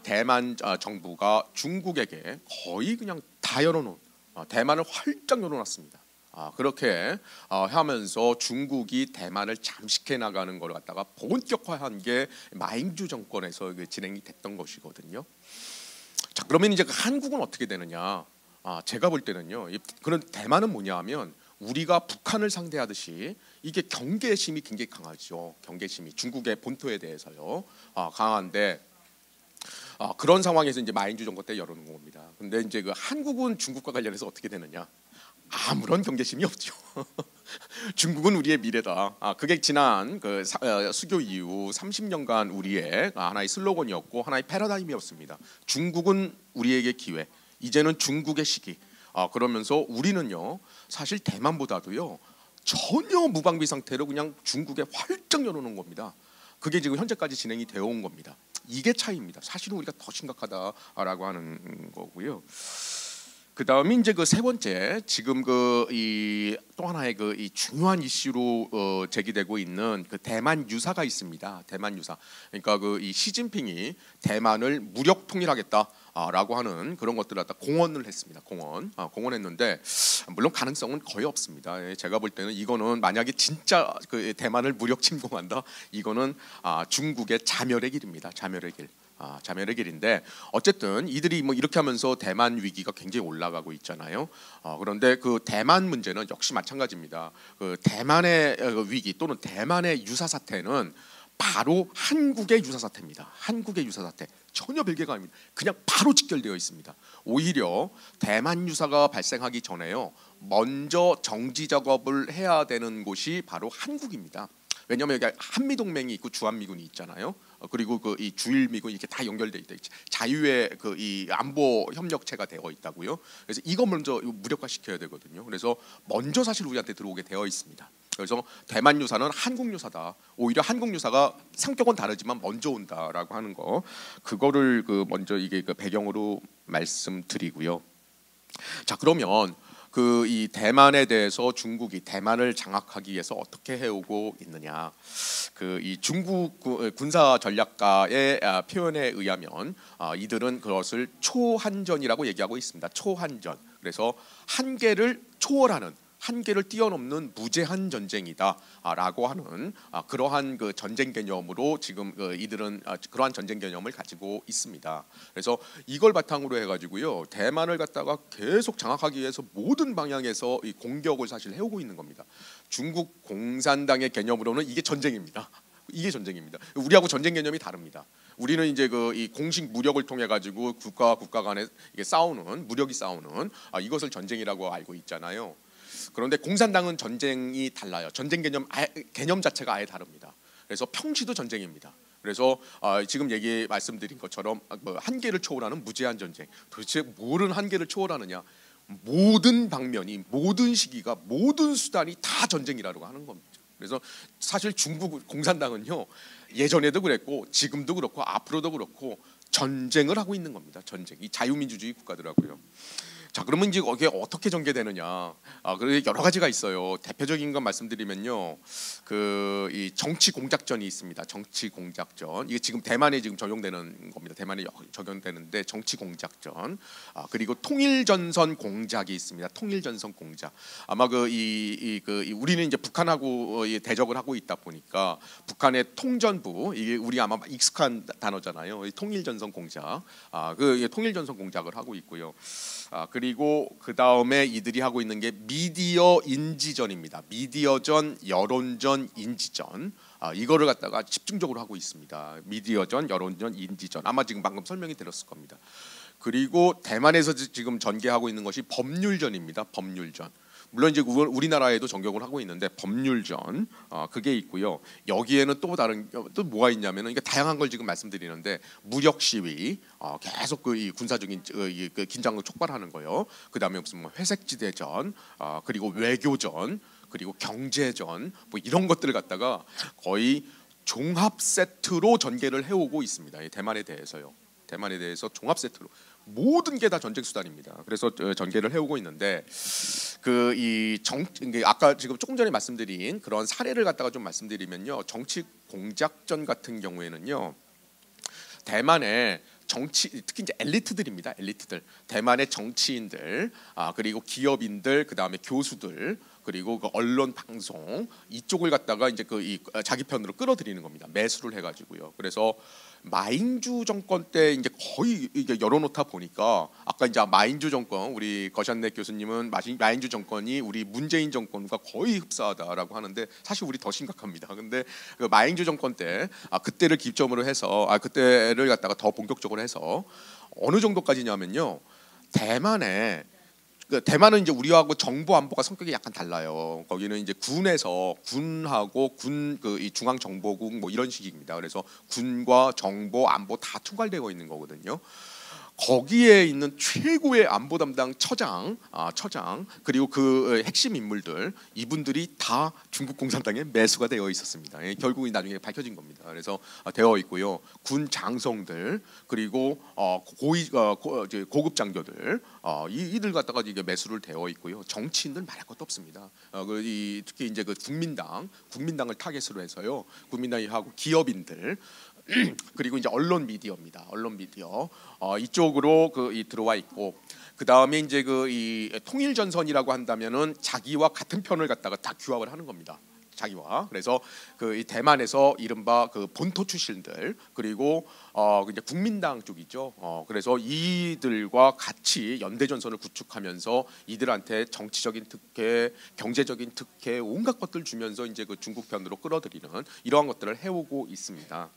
대만 정부가 중국에게 거의 그냥 다 열어놓은 대만을 활짝 열어놨습니다. 그렇게 하면서 중국이 대만을 잠식해 나가는 걸 갖다가 본격화한 게 마잉주 정권에서 진행이 됐던 것이거든요. 자, 그러면 이제 한국은 어떻게 되느냐? 제가 볼 때는요. 그런 대만은 뭐냐하면 우리가 북한을 상대하듯이 이게 경계심이 굉장히 강하죠. 경계심이 중국의 본토에 대해서요. 강한데 그런 상황에서 이제 마잉주 정권 때 열어놓은 겁니다. 근데 이제 한국은 중국과 관련해서 어떻게 되느냐? 아무런 경계심이 없죠. 중국은 우리의 미래다. 그게 지난 수교 이후 30년간 우리의 하나의 슬로건이었고 하나의 패러다임이었습니다. 중국은 우리에게 기회. 이제는 중국의 시기. 그러면서 우리는요 사실 대만보다도요 전혀 무방비 상태로 그냥 중국에 활짝 열어놓은 겁니다. 그게 지금 현재까지 진행이 되어 온 겁니다. 이게 차이입니다. 사실은 우리가 더 심각하다라고 하는 거고요. 그 다음에 이제 세 번째 지금 또 하나의 이 중요한 이슈로 제기되고 있는 대만 유사가 있습니다. 대만 유사. 그러니까 이 시진핑이 대만을 무력 통일하겠다라고 하는 그런 것들을 갖다 공언을 했습니다. 공언했는데 물론 가능성은 거의 없습니다. 제가 볼 때는 이거는 만약에 진짜 대만을 무력 침공한다, 이거는 중국의 자멸의 길입니다. 자멸의 길. 자멸의 길인데 어쨌든 이들이 뭐 이렇게 하면서 대만 위기가 굉장히 올라가고 있잖아요. 그런데 대만 문제는 역시 마찬가지입니다. 대만의 위기 또는 대만의 유사 사태는 바로 한국의 유사 사태입니다. 한국의 유사 사태 전혀 별개가 아닙니다. 그냥 바로 직결되어 있습니다. 오히려 대만 유사가 발생하기 전에요 먼저 정지 작업을 해야 되는 곳이 바로 한국입니다. 왜냐하면 여기 한미 동맹이 있고 주한미군이 있잖아요. 그리고 이 주일미군 이렇게 다 연결돼 있다. 자유의 이 안보 협력체가 되어 있다고요. 그래서 이거 먼저 무력화시켜야 되거든요. 그래서 먼저 사실 우리한테 들어오게 되어 있습니다. 그래서 대만 유사는 한국 유사다. 오히려 한국 유사가 성격은 다르지만 먼저 온다라고 하는 거, 그거를 먼저 이게 배경으로 말씀드리고요. 자, 그러면 이 대만에 대해서 중국이 대만을 장악하기 위해서 어떻게 해오고 있느냐? 이 중국 군사 전략가의 표현에 의하면 이들은 그것을 초한전이라고 얘기하고 있습니다. 초한전. 그래서 한계를 초월하는, 한계를 뛰어넘는 무제한 전쟁이다라고 하는 그러한 전쟁 개념으로 지금 이들은 그러한 전쟁 개념을 가지고 있습니다. 그래서 이걸 바탕으로 해가지고요 대만을 갖다가 계속 장악하기 위해서 모든 방향에서 이 공격을 사실 해오고 있는 겁니다. 중국 공산당의 개념으로는 이게 전쟁입니다. 이게 전쟁입니다. 우리하고 전쟁 개념이 다릅니다. 우리는 이제 그 이 공식 무력을 통해 가지고 국가와 국가 간에 이게 싸우는 무력이 싸우는 이것을 전쟁이라고 알고 있잖아요. 그런데 공산당은 전쟁이 달라요. 전쟁 개념 자체가 아예 다릅니다. 그래서 평시도 전쟁입니다. 그래서 지금 말씀드린 것처럼 한계를 초월하는 무제한 전쟁. 도대체 뭐는 한계를 초월하느냐? 모든 방면이, 모든 시기가, 모든 수단이 다 전쟁이라고 하는 겁니다. 그래서 사실 중국 공산당은요, 예전에도 그랬고 지금도 그렇고 앞으로도 그렇고 전쟁을 하고 있는 겁니다. 전쟁. 이 자유민주주의 국가더라고요. 자, 그러면 이제 거기에 어떻게 전개되느냐? 그래 여러 가지가 있어요. 대표적인 건 말씀드리면요, 이 정치 공작전이 있습니다. 정치 공작전. 이게 지금 대만에 지금 적용되는 겁니다. 대만에 적용되는데 정치 공작전. 그리고 통일전선 공작이 있습니다. 통일전선 공작. 아마 우리는 이제 북한하고 대적을 하고 있다 보니까 북한의 통전부, 이게 우리 아마 익숙한 단어잖아요. 통일전선 공작. 통일전선 공작을 하고 있고요. 그리고 그 다음에 이들이 하고 있는 게 미디어 인지전입니다. 미디어전, 여론전, 인지전. 이거를 갖다가 집중적으로 하고 있습니다. 미디어전, 여론전, 인지전. 아마 지금 방금 설명이 드렸을 겁니다. 그리고 대만에서 지금 전개하고 있는 것이 법률전입니다. 법률전. 물론 이제 우리나라에도 전격을 하고 있는데 법률전 그게 있고요. 여기에는 또 뭐가 있냐면은 이게 다양한 걸 지금 말씀드리는데 무력 시위 계속 이 군사적인 그 긴장을 촉발하는 거요. 그다음에 무슨 회색지대전 그리고 외교전 그리고 경제전 뭐 이런 것들을 갖다가 거의 종합 세트로 전개를 해오고 있습니다. 대만에 대해서요. 대만에 대해서 종합 세트로 모든 게 다 전쟁 수단입니다. 그래서 전개를 해오고 있는데 아까 지금 조금 전에 말씀드린 그런 사례를 갖다가 좀 말씀드리면요, 정치 공작전 같은 경우에는요, 대만의 특히 이제 엘리트들입니다. 엘리트들, 대만의 정치인들, 그리고 기업인들, 그 다음에 교수들, 그리고 그 언론 방송 이쪽을 갖다가 이제 자기 편으로 끌어들이는 겁니다. 매수를 해가지고요. 그래서 마잉주 정권 때 이제 거의 이게 열어놓다 보니까 아까 이제 마잉주 정권, 우리 거샨네 교수님은 마잉주 정권이 우리 문재인 정권과 거의 흡사하다라고 하는데 사실 우리 더 심각합니다. 근데 그 마잉주 정권 때 그때를 기점으로 해서 그때를 갖다가 더 본격적으로 해서 어느 정도까지냐면요, 대만은 이제 우리하고 정보 안보가 성격이 약간 달라요. 거기는 이제 군하고 이 중앙정보국 뭐 이런 식입니다. 그래서 군과 정보 안보 다 총괄되어 있는 거거든요. 거기에 있는 최고의 안보 담당 처장 그리고 그 핵심 인물들, 이분들이 다 중국 공산당에 매수가 되어 있었습니다. 결국은 나중에 밝혀진 겁니다. 그래서 되어 있고요. 군 장성들 그리고 고급 장교들 이들 갖다가 이게 매수를 되어 있고요. 정치인들 말할 것도 없습니다. 특히 이제 그 국민당을 타겟으로 해서요. 국민당이 하고 기업인들 그리고 이제 언론 미디어입니다. 언론 미디어 이쪽으로 들어와 있고, 그 다음에 이제 이 통일전선이라고 한다면은 자기와 같은 편을 갖다가 다 규합을 하는 겁니다. 자기와. 그래서 이 대만에서 이른바 본토 출신들 그리고 이제 국민당 쪽이죠. 그래서 이들과 같이 연대전선을 구축하면서 이들한테 정치적인 특혜, 경제적인 특혜, 온갖 것들 주면서 이제 중국 편으로 끌어들이는 이러한 것들을 해오고 있습니다.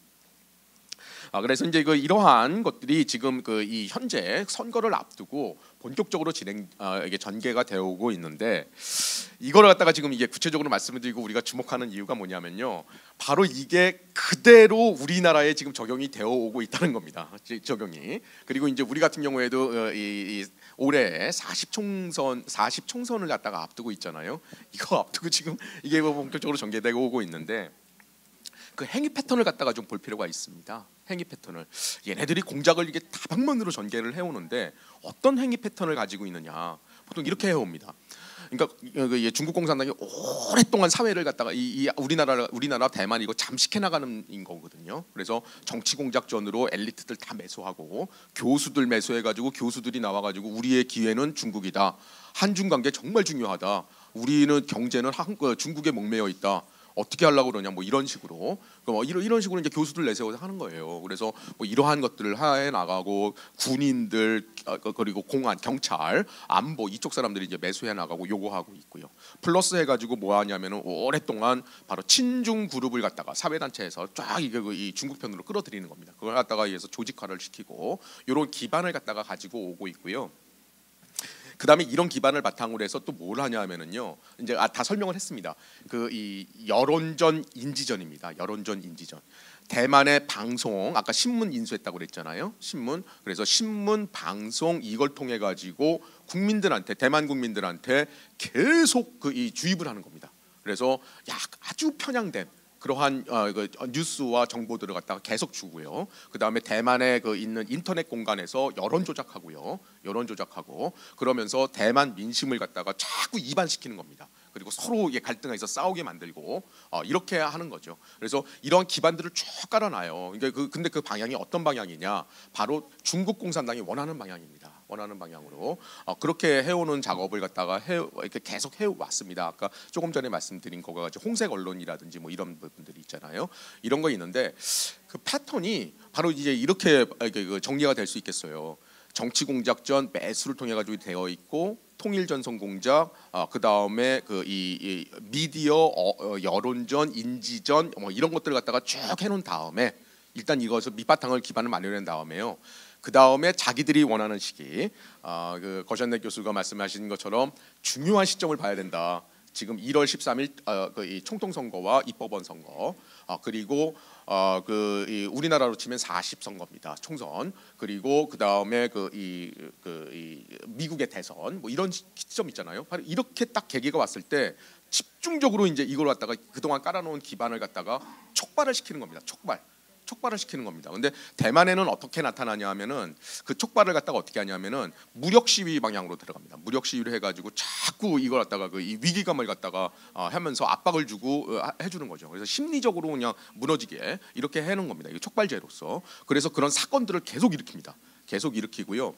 그래서 이제 이러한 것들이 지금 이 현재 선거를 앞두고 본격적으로 이게 전개가 되어오고 있는데, 이거를 갖다가 지금 이게 구체적으로 말씀을 드리고 우리가 주목하는 이유가 뭐냐면요, 바로 이게 그대로 우리나라에 지금 적용이 되어오고 있다는 겁니다. 적용이. 그리고 이제 우리 같은 경우에도 올해 40총선을 갖다가 앞두고 있잖아요. 이거 앞두고 지금 이게 본격적으로 전개되고 오고 있는데, 그 행위 패턴을 갖다가 좀 볼 필요가 있습니다. 행위 패턴을, 얘네들이 공작을 이게 다방면으로 전개를 해오는데 어떤 행위 패턴을 가지고 있느냐, 보통 이렇게 해옵니다. 그러니까 중국 공산당이 오랫동안 사회를 갖다가 우리나라 대만 이거 잠식해 나가는 거거든요. 그래서 정치 공작전으로 엘리트들 다 매수하고 교수들 매수해가지고 교수들이 나와가지고 우리의 기회는 중국이다. 한중 관계 정말 중요하다. 우리는 경제는 중국에 목매여 있다. 어떻게 하려고 그러냐 뭐 이런 식으로 뭐 이런 식으로 이제 교수들 내세워서 하는 거예요. 그래서 뭐 이러한 것들을 해 나가고 군인들 그리고 공안, 경찰, 안보 이쪽 사람들이 이제 매수해 나가고 요구하고 있고요. 플러스 해가지고 뭐 하냐면은 오랫동안 바로 친중 그룹을 갖다가 사회단체에서 쫙 이게 이 중국 편으로 끌어들이는 겁니다. 그걸 갖다가 위해서 조직화를 시키고 이런 기반을 갖다가 가지고 오고 있고요. 그 다음에 이런 기반을 바탕으로 해서 또 뭘 하냐면은요, 이제 다 설명을 했습니다. 그 이 여론전 인지전입니다. 여론전 인지전. 대만의 방송, 아까 신문 인수했다고 그랬잖아요. 신문. 그래서 신문, 방송 이걸 통해 가지고 국민들한테, 대만 국민들한테 계속 그 이 주입을 하는 겁니다. 그래서 아주 편향된 그러한 그 뉴스와 정보들을 갖다가 계속 주고요. 그 다음에 대만에 그 있는 인터넷 공간에서 여론 조작하고요. 여론 조작하고 그러면서 대만 민심을 갖다가 자꾸 이반시키는 겁니다. 그리고 서로 이게 갈등해서 싸우게 만들고 이렇게 하는 거죠. 그래서 이러한 기반들을 쭉 깔아놔요. 근데 그 방향이 어떤 방향이냐? 바로 중국 공산당이 원하는 방향입니다. 원하는 방향으로 그렇게 해오는 작업을 갖다가 이렇게 계속 해왔습니다. 아까 조금 전에 말씀드린 거가 홍색 언론이라든지 뭐 이런 부분들이 있잖아요. 이런 거 있는데 그 패턴이 바로 이제 이렇게 정리가 될 수 있겠어요. 정치 공작전 매수를 통해 가지고 되어 있고 통일 전선 공작, 그 다음에 그 이 미디어 여론전, 인지전 뭐 이런 것들을 갖다가 쭉 해놓은 다음에 일단 이것을 밑바탕을 기반을 마련한 다음에요. 그 다음에 자기들이 원하는 시기, 그 거션네 교수가 말씀하신 것처럼 중요한 시점을 봐야 된다. 지금 1월 13일 그 이 총통 선거와 입법원 선거, 그리고 이 우리나라로 치면 40선거입니다. 총선. 그리고 그 다음에 이 미국의 대선, 뭐 이런 시점 있잖아요. 바로 이렇게 딱 계기가 왔을 때 집중적으로 이제 이걸 갖다가 그동안 깔아놓은 기반을 갖다가 촉발을 시키는 겁니다. 촉발을 시키는 겁니다. 근데 대만에는 어떻게 나타나냐 하면은 그 촉발을 갖다가 어떻게 하냐면은 무력 시위 방향으로 들어갑니다. 무력 시위를 해가지고 자꾸 이걸 갖다가 이 위기감을 갖다가 하면서 압박을 주고 해주는 거죠. 그래서 심리적으로 그냥 무너지게 이렇게 해놓은 겁니다. 이 촉발제로서. 그래서 그런 사건들을 계속 일으킵니다. 계속 일으키고요.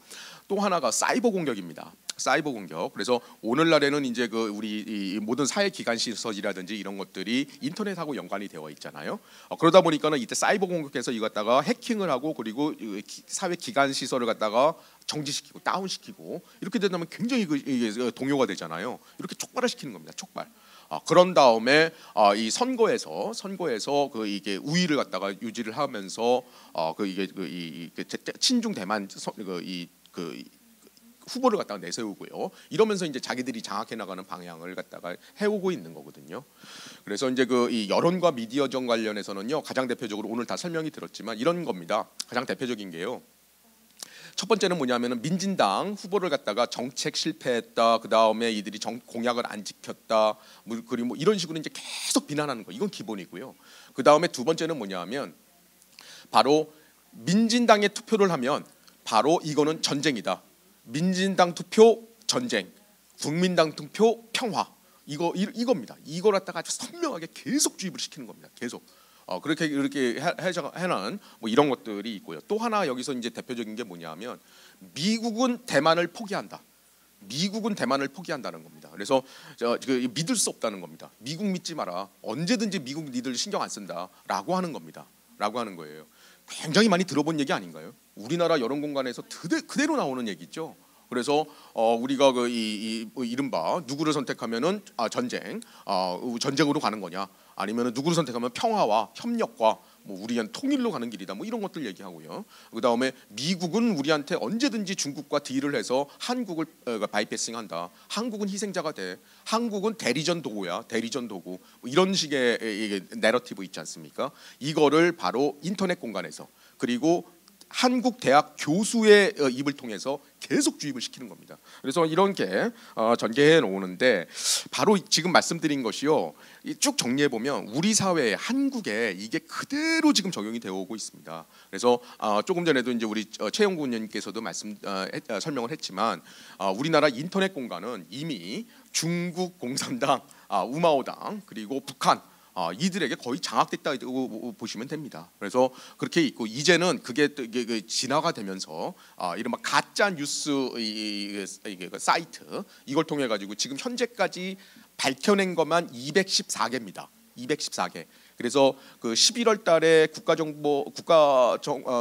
또 하나가 사이버 공격입니다. 사이버 공격. 그래서 오늘날에는 이제 그 우리 이 모든 사회 기관 시설이라든지 이런 것들이 인터넷하고 연관이 되어 있잖아요. 그러다 보니까는 이때 사이버 공격해서 이거 갖다가 해킹을 하고 그리고 사회 기관 시설을 갖다가 정지시키고 다운시키고 이렇게 되면 굉장히 이게 동요가 되잖아요. 이렇게 촉발을 시키는 겁니다. 촉발. 그런 다음에 이 선거에서 이게 우위를 갖다가 유지를 하면서 친중 대만 후보를 갖다가 내세우고요. 이러면서 이제 자기들이 장악해 나가는 방향을 갖다가 해오고 있는 거거든요. 그래서 이제 이 여론과 미디어전 관련해서는요, 가장 대표적으로 오늘 다 설명이 들었지만 이런 겁니다. 가장 대표적인 게요. 첫 번째는 뭐냐면은 민진당 후보를 갖다가 정책 실패했다. 그 다음에 이들이 공약을 안 지켰다. 그리고 뭐 이런 식으로 이제 계속 비난하는 거. 이건 기본이고요. 그 다음에 두 번째는 뭐냐면 바로 민진당에 투표를 하면 바로 이거는 전쟁이다. 민진당 투표 전쟁, 국민당 투표 평화. 이겁니다. 이걸 갖다가 아주 선명하게 계속 주입을 시키는 겁니다. 계속. 그렇게 이렇게 해놓은 뭐 이런 것들이 있고요. 또 하나 여기서 이제 대표적인 게 뭐냐면 미국은 대만을 포기한다. 미국은 대만을 포기한다는 겁니다. 그래서 믿을 수 없다는 겁니다. 미국 믿지 마라. 언제든지 미국 니들 신경 안 쓴다라고 하는 겁니다. 라고 하는 거예요. 굉장히 많이 들어본 얘기 아닌가요? 우리나라 여론 공간에서 그대로 나오는 얘기죠. 그래서 우리가 이른바 누구를 선택하면은 전쟁으로 가는 거냐, 아니면은 누구를 선택하면 평화와 협력과 뭐 우리한 통일로 가는 길이다. 뭐 이런 것들 얘기하고요. 그 다음에 미국은 우리한테 언제든지 중국과 딜을 해서 한국을 바이패싱한다. 한국은 희생자가 돼. 한국은 대리전 도구야. 대리전 도구. 뭐 이런 식의 이게 내러티브 있지 않습니까? 이거를 바로 인터넷 공간에서 그리고 한국 대학 교수의 입을 통해서 계속 주입을 시키는 겁니다. 그래서 이런 게 전개해 놓는데 바로 지금 말씀드린 것이요. 쭉 정리해 보면 우리 사회에 한국에 이게 그대로 지금 적용이 되어 오고 있습니다. 그래서 조금 전에도 이제 우리 최영구 의원님께서도 설명을 했지만 우리나라 인터넷 공간은 이미 중국 공산당, 우마오당 그리고 북한 이들에게 거의 장악됐다고 보시면 됩니다. 그래서 그렇게 있고 이제는 그게 진화가 되면서 이른바 가짜 뉴스 사이트 이걸 통해 가지고 지금 현재까지 밝혀낸 것만 214개입니다. 214개. 그래서 그 11월 달에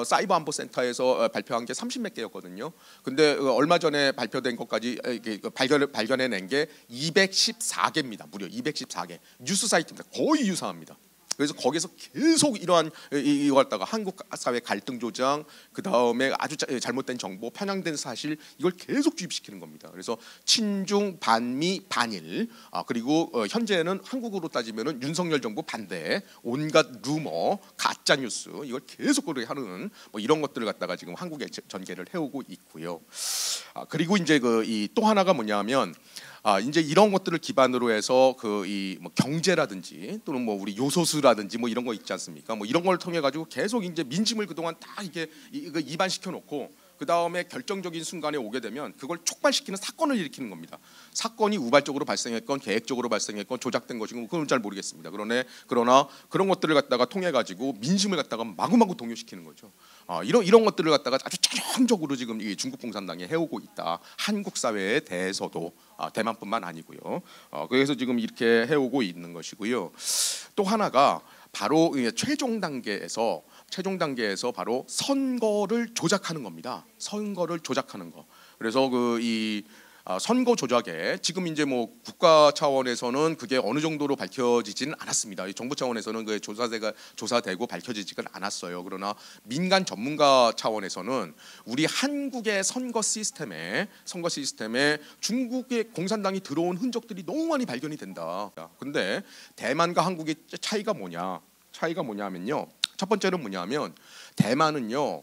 사이버안보센터에서 발표한 게 30몇 개였거든요. 근데 얼마 전에 발표된 것까지 발견해낸 게 214개입니다. 무려 214개. 뉴스 사이트입니다. 거의 유사합니다. 그래서 거기서 계속 이러한 이걸 갖다가 한국 사회 갈등 조장, 그 다음에 아주 잘못된 정보, 편향된 사실 이걸 계속 주입시키는 겁니다. 그래서 친중, 반미, 반일, 그리고 현재는 한국으로 따지면은 윤석열 정부 반대, 온갖 루머, 가짜 뉴스 이걸 계속 하는 뭐 이런 것들을 갖다가 지금 한국에 전개를 해오고 있고요. 그리고 이제 또 하나가 뭐냐면. 이제 이런 것들을 기반으로 해서 뭐 경제라든지 또는 뭐 우리 요소수라든지 뭐 이런 거 있지 않습니까? 뭐 이런 걸 통해 가지고 계속 이제 민심을 그동안 다 이게 이반시켜 놓고 그 다음에 결정적인 순간에 오게 되면 그걸 촉발시키는 사건을 일으키는 겁니다. 사건이 우발적으로 발생했건 계획적으로 발생했건 조작된 것이건 그건 잘 모르겠습니다. 그러나 그런 것들을 갖다가 통해 가지고 민심을 갖다가 마구마구 동요시키는 거죠. 이런 것들을 갖다가 아주 전형적으로 지금 이 중국 공산당이 해오고 있다. 한국 사회에 대해서도 대만뿐만 아니고요. 그래서 지금 이렇게 해오고 있는 것이고요. 또 하나가 바로 최종 단계에서 바로 선거를 조작하는 겁니다. 선거를 조작하는 거. 그래서 선거 조작에 지금 이제 뭐 국가 차원에서는 그게 어느 정도로 밝혀지지는 않았습니다. 정부 차원에서는 그 조사되고 밝혀지지는 않았어요. 그러나 민간 전문가 차원에서는 우리 한국의 선거 시스템에 중국의 공산당이 들어온 흔적들이 너무 많이 발견이 된다. 근데 대만과 한국의 차이가 뭐냐면요. 첫 번째는 뭐냐면 대만은요.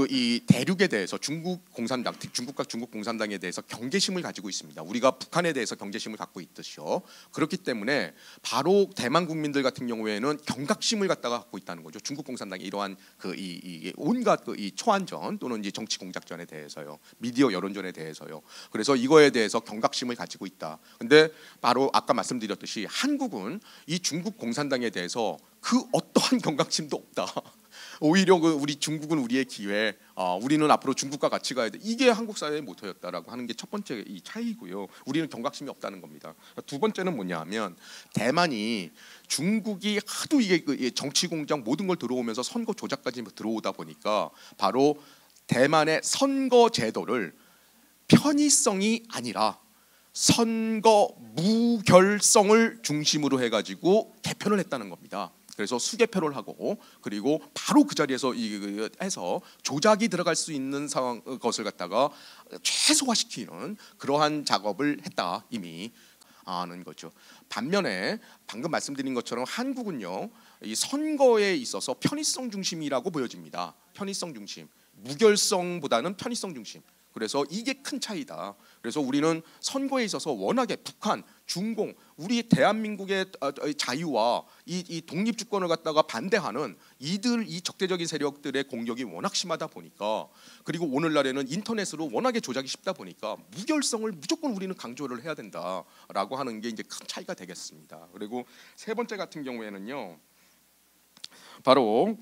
이 대륙에 대해서 중국과 중국 공산당에 대해서 경계심을 가지고 있습니다. 우리가 북한에 대해서 경계심을 갖고 있듯이요. 그렇기 때문에 바로 대만 국민들 같은 경우에는 경각심을 갖고 있다는 거죠. 중국 공산당의 이러한 온갖 이 초안전 또는 이제 정치 공작전에 대해서요, 미디어 여론전에 대해서요. 그래서 이거에 대해서 경각심을 가지고 있다. 근데 바로 아까 말씀드렸듯이 한국은 이 중국 공산당에 대해서 그 어떠한 경각심도 없다. 오히려 우리 중국은 우리의 기회, 우리는 앞으로 중국과 같이 가야 돼. 이게 한국 사회의 모토였다라고 하는 게 첫 번째 이 차이고요. 우리는 경각심이 없다는 겁니다. 두 번째는 뭐냐면 대만이 중국이 하도 이게 정치 공작 모든 걸 들어오면서 선거 조작까지 들어오다 보니까 바로 대만의 선거 제도를 편의성이 아니라 선거 무결성을 중심으로 해가지고 개편을 했다는 겁니다. 그래서 수개표를 하고 그리고 바로 그 자리에서 해서 조작이 들어갈 수 있는 것을 갖다가 최소화시키는 그러한 작업을 했다 이미 하는 거죠. 반면에 방금 말씀드린 것처럼 한국은요 이 선거에 있어서 편의성 중심이라고 보여집니다. 편의성 중심, 무결성보다는 편의성 중심. 그래서 이게 큰 차이다. 그래서 우리는 선거에 있어서 워낙에 북한, 중공, 우리 대한민국의 자유와 이 독립 주권을 갖다가 반대하는 이 적대적인 세력들의 공격이 워낙 심하다 보니까, 그리고 오늘날에는 인터넷으로 워낙에 조작이 쉽다 보니까 무결성을 무조건 우리는 강조를 해야 된다라고 하는 게 이제 큰 차이가 되겠습니다. 그리고 세 번째 같은 경우에는요, 바로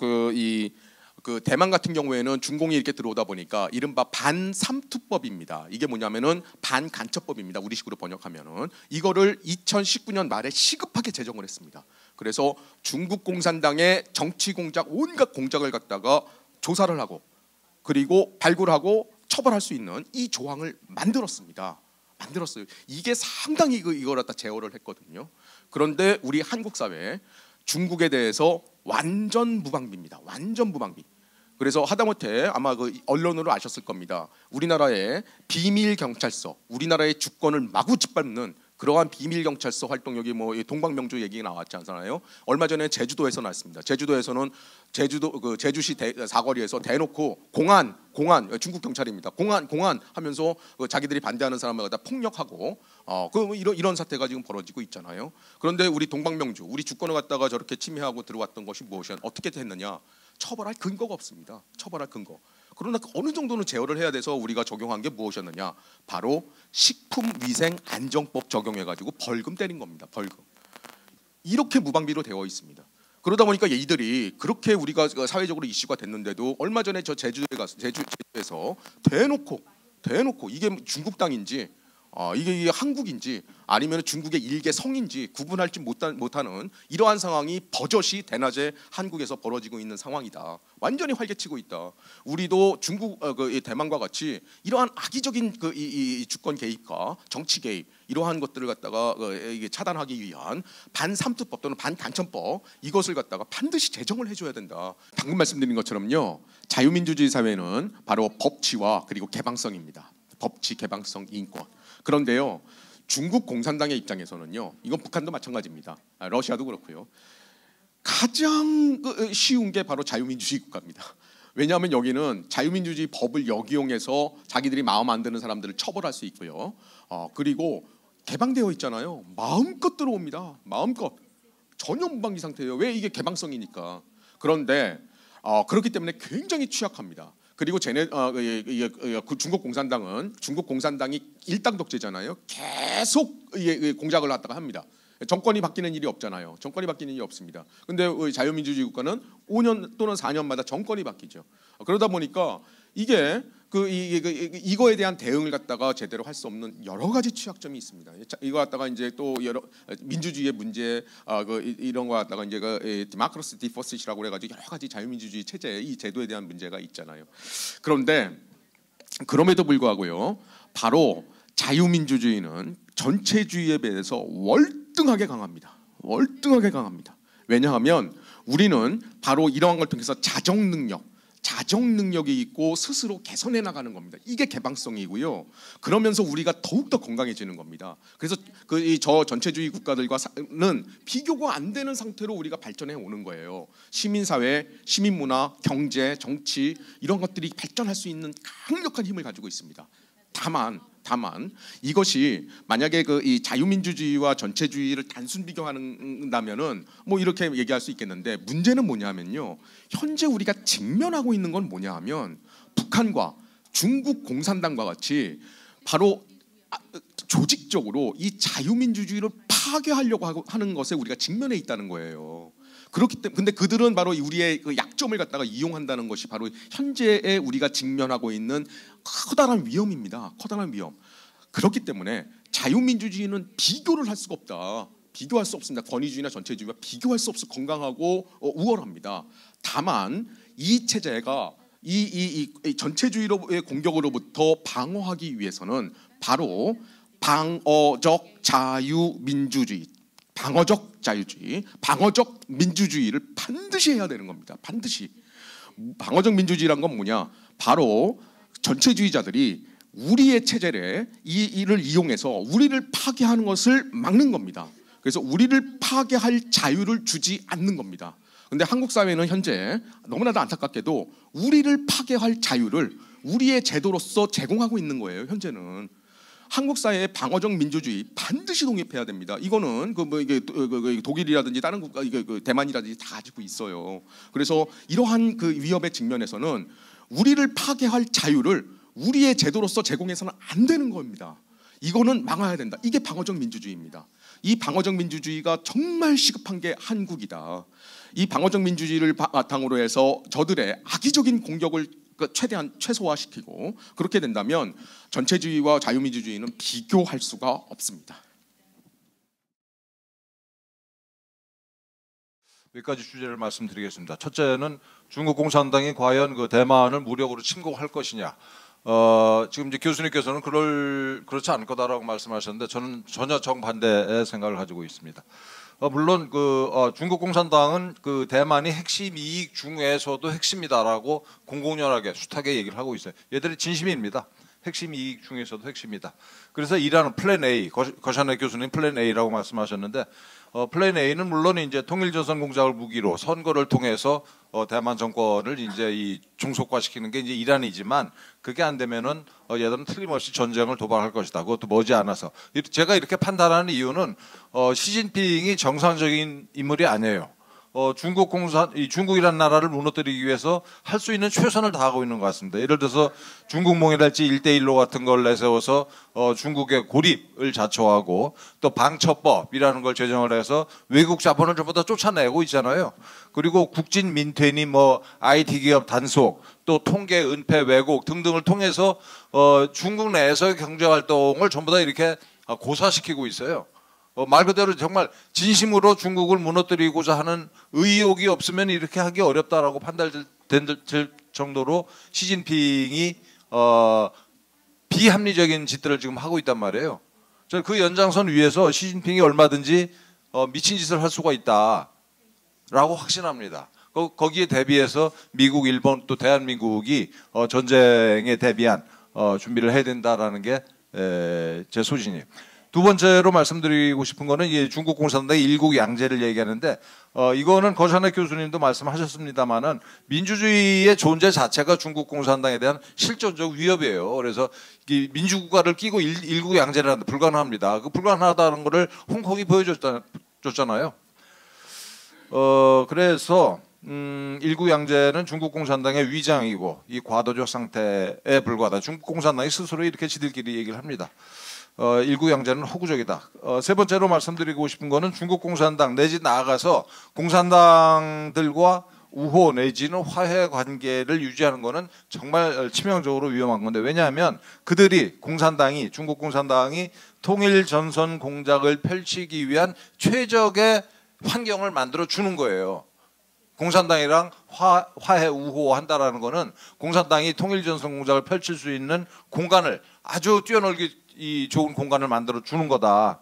대만 같은 경우에는 중공이 이렇게 들어오다 보니까 이른바 반삼투법입니다. 이게 뭐냐면은 반간첩법입니다. 우리식으로 번역하면은 이거를 2019년 말에 시급하게 제정을 했습니다. 그래서 중국 공산당의 정치 공작, 온갖 공작을 갖다가 조사를 하고 그리고 발굴하고 처벌할 수 있는 이 조항을 만들었습니다. 만들었어요. 이게 상당히 이걸 갖다 제어를 했거든요. 그런데 우리 한국 사회 중국에 대해서 완전 무방비입니다. 완전 무방비. 그래서 하다못해 아마 언론으로 아셨을 겁니다. 우리나라의 비밀 경찰서, 우리나라의 주권을 마구 짓밟는 그러한 비밀 경찰서 활동력이 뭐 동방명주 얘기가 나왔지 않잖아요. 얼마 전에 제주도에서 나왔습니다. 제주도에서는 제주시 사거리에서 대놓고 공안 중국 경찰입니다. 공안 하면서 자기들이 반대하는 사람을 갖다 폭력하고 이런 사태가 지금 벌어지고 있잖아요. 그런데 우리 동방명주, 우리 주권을 갖다가 저렇게 침해하고 들어왔던 것이 무엇이냐? 어떻게 했느냐? 처벌할 근거가 없습니다. 처벌할 근거. 그러나 어느 정도는 제어를 해야 돼서 우리가 적용한 게 무엇이었느냐? 바로 식품위생안전법 적용해가지고 벌금 때린 겁니다. 벌금. 이렇게 무방비로 되어 있습니다. 그러다 보니까 이들이 그렇게 우리가 사회적으로 이슈가 됐는데도 얼마 전에 저 제주도에서 대놓고 이게 중국 땅인지 이게 한국인지 아니면 중국의 일개 성인지 구분할지 못하는 이러한 상황이 버젓이 대낮에 한국에서 벌어지고 있는 상황이다. 완전히 활개치고 있다. 우리도 중국 대만과 같이 이러한 악의적인 이 주권 개입과 정치 개입 이러한 것들을 갖다가 이게 차단하기 위한 반삼투법 또는 반간천법 이것을 갖다가 반드시 제정을 해줘야 된다. 방금 말씀드린 것처럼요. 자유민주주의 사회는 바로 법치와 그리고 개방성입니다. 법치, 개방성, 인권. 그런데요. 중국 공산당의 입장에서는요. 이건 북한도 마찬가지입니다. 러시아도 그렇고요. 가장 쉬운 게 바로 자유민주주의 국가입니다. 왜냐하면 여기는 자유민주주의 법을 역이용해서 자기들이 마음 안 드는 사람들을 처벌할 수 있고요. 그리고 개방되어 있잖아요. 마음껏 들어옵니다. 마음껏. 전혀 무방비 상태예요. 왜? 이게 개방성이니까. 그런데 그렇기 때문에 굉장히 취약합니다. 그리고 중국 공산당이 일당 독재잖아요. 계속 공작을 갖다가 합니다. 정권이 바뀌는 일이 없잖아요. 정권이 바뀌는 일이 없습니다. 근데 자유민주주의 국가는 5년 또는 4년마다 정권이 바뀌죠. 그러다 보니까 이거에 대한 대응을 갖다가 제대로 할 수 없는 여러 가지 취약점이 있습니다. 이거 갖다가 이제 또 여러 민주주의의 문제 이런 거 갖다가 이제 디모크라시 디포시라고 해가지고 여러 가지 자유민주주의 체제 이 제도에 대한 문제가 있잖아요. 그런데 그럼에도 불구하고요, 바로 자유민주주의는 전체주의에 비해서 월등하게 강합니다. 월등하게 강합니다. 왜냐하면 우리는 바로 이러한 걸 통해서 자정 능력이 있고 스스로 개선해 나가는 겁니다. 이게 개방성이고요. 그러면서 우리가 더욱더 건강해지는 겁니다. 그래서 저 전체주의 국가들과는 비교가 안 되는 상태로 우리가 발전해 오는 거예요. 시민사회, 시민문화, 경제, 정치 이런 것들이 발전할 수 있는 강력한 힘을 가지고 있습니다. 다만 이것이 만약에 이 자유민주주의와 전체주의를 단순 비교한다면은 뭐 이렇게 얘기할 수 있겠는데, 문제는 뭐냐면요. 현재 우리가 직면하고 있는 건 뭐냐하면 북한과 중국 공산당과 같이 바로 조직적으로 이 자유민주주의를 파괴하려고 하는 것에 우리가 직면해 있다는 거예요. 그렇기 때문에 근데 그들은 바로 우리의 약점을 갖다가 이용한다는 것이 바로 현재에 우리가 직면하고 있는 커다란 위험입니다. 커다란 위험. 그렇기 때문에 자유민주주의는 비교를 할 수가 없다. 비교할 수 없습니다. 권위주의나 전체주의와 비교할 수 없어 건강하고 우월합니다. 다만 이 체제가 이 전체주의의 공격으로부터 방어하기 위해서는 바로 방어적 자유민주주의, 방어적 자유주의, 방어적 민주주의를 반드시 해야 되는 겁니다. 반드시. 방어적 민주주의란 건 뭐냐? 바로 전체주의자들이 우리의 체제를 이를 이용해서 우리를 파괴하는 것을 막는 겁니다. 그래서 우리를 파괴할 자유를 주지 않는 겁니다. 그런데 한국 사회는 현재 너무나도 안타깝게도 우리를 파괴할 자유를 우리의 제도로서 제공하고 있는 거예요. 현재는. 한국 사회의 방어적 민주주의 반드시 독립해야 됩니다. 이거는 독일이라든지 다른 국가, 대만이라든지 다 가지고 있어요. 그래서 이러한 위협의 직면에서는 우리를 파괴할 자유를 우리의 제도로서 제공해서는 안 되는 겁니다. 이거는 막아야 된다. 이게 방어적 민주주의입니다. 이 방어적 민주주의가 정말 시급한 게 한국이다. 이 방어적 민주주의를 바탕으로 해서 저들의 악의적인 공격을 최대한 최소화시키고, 그렇게 된다면 전체주의와 자유민주주의는 비교할 수가 없습니다. 몇 가지 주제를 말씀드리겠습니다. 첫째는 중국 공산당이 과연 대만을 무력으로 침공할 것이냐. 지금 이제 교수님께서는 그렇지 않을 거다라고 말씀하셨는데, 저는 전혀 정반대의 생각을 가지고 있습니다. 물론 중국 공산당은 대만이 핵심 이익 중에서도 핵심이다라고 공공연하게 숱하게 얘기를 하고 있어요. 얘들이 진심입니다. 핵심 이익 중에서도 핵심이다. 그래서 일하는 플랜 A, 거샤네 교수님 플랜 A라고 말씀하셨는데, 플랜 A는 물론 이제 통일조선 공작을 무기로 선거를 통해서 대만 정권을 이제 종속화시키는 게 이제 일환이지만, 그게 안 되면은 얘들은 틀림없이 전쟁을 도발할 것이다. 그것도 머지않아서. 제가 이렇게 판단하는 이유는 시진핑이 정상적인 인물이 아니에요. 중국이라는 나라를 무너뜨리기 위해서 할 수 있는 최선을 다하고 있는 것 같습니다. 예를 들어서 중국몽이랄지 1대1로 같은 걸 내세워서 중국의 고립을 자초하고 또 방처법이라는 걸 제정을 해서 외국 자본을 전부 다 쫓아내고 있잖아요. 그리고 국진 민퇴니 뭐 IT 기업 단속, 또 통계, 은폐, 왜곡 등등을 통해서 중국 내에서의 경제 활동을 전부 다 이렇게 고사시키고 있어요. 말 그대로 정말 진심으로 중국을 무너뜨리고자 하는 의욕이 없으면 이렇게 하기 어렵다라고 판단될 정도로 시진핑이 비합리적인 짓들을 지금 하고 있단 말이에요. 저는 그 연장선 위에서 시진핑이 얼마든지 미친 짓을 할 수가 있다라고 확신합니다. 거기에 대비해서 미국, 일본 또 대한민국이 전쟁에 대비한 준비를 해야 된다라는 게 제 소신이에요. 두 번째로 말씀드리고 싶은 거는 이제 중국 공산당의 일국 양제를 얘기하는데 이거는 거샤네 교수님도 말씀하셨습니다만은 민주주의의 존재 자체가 중국 공산당에 대한 실존적 위협이에요. 그래서 이 민주국가를 끼고 일국 양제를 하는데 불가능합니다. 그 불가능하다는 거를 홍콩이 보여줬잖아요. 그래서 일국 양제는 중국 공산당의 위장이고 이 과도적 상태에 불과하다. 중국 공산당이 스스로 이렇게 지들끼리 얘기를 합니다. 일국 양제는 허구적이다. 세 번째로 말씀드리고 싶은 거는 중국 공산당 내지 나아가서 공산당들과 우호 내지는 화해 관계를 유지하는 거는 정말 치명적으로 위험한 건데, 왜냐하면 그들이 중국 공산당이 통일 전선 공작을 펼치기 위한 최적의 환경을 만들어 주는 거예요. 공산당이랑 화해 우호한다라는 거는 공산당이 통일 전선 공작을 펼칠 수 있는 공간을 아주 뛰어놀기 좋은 공간을 만들어 주는 거다.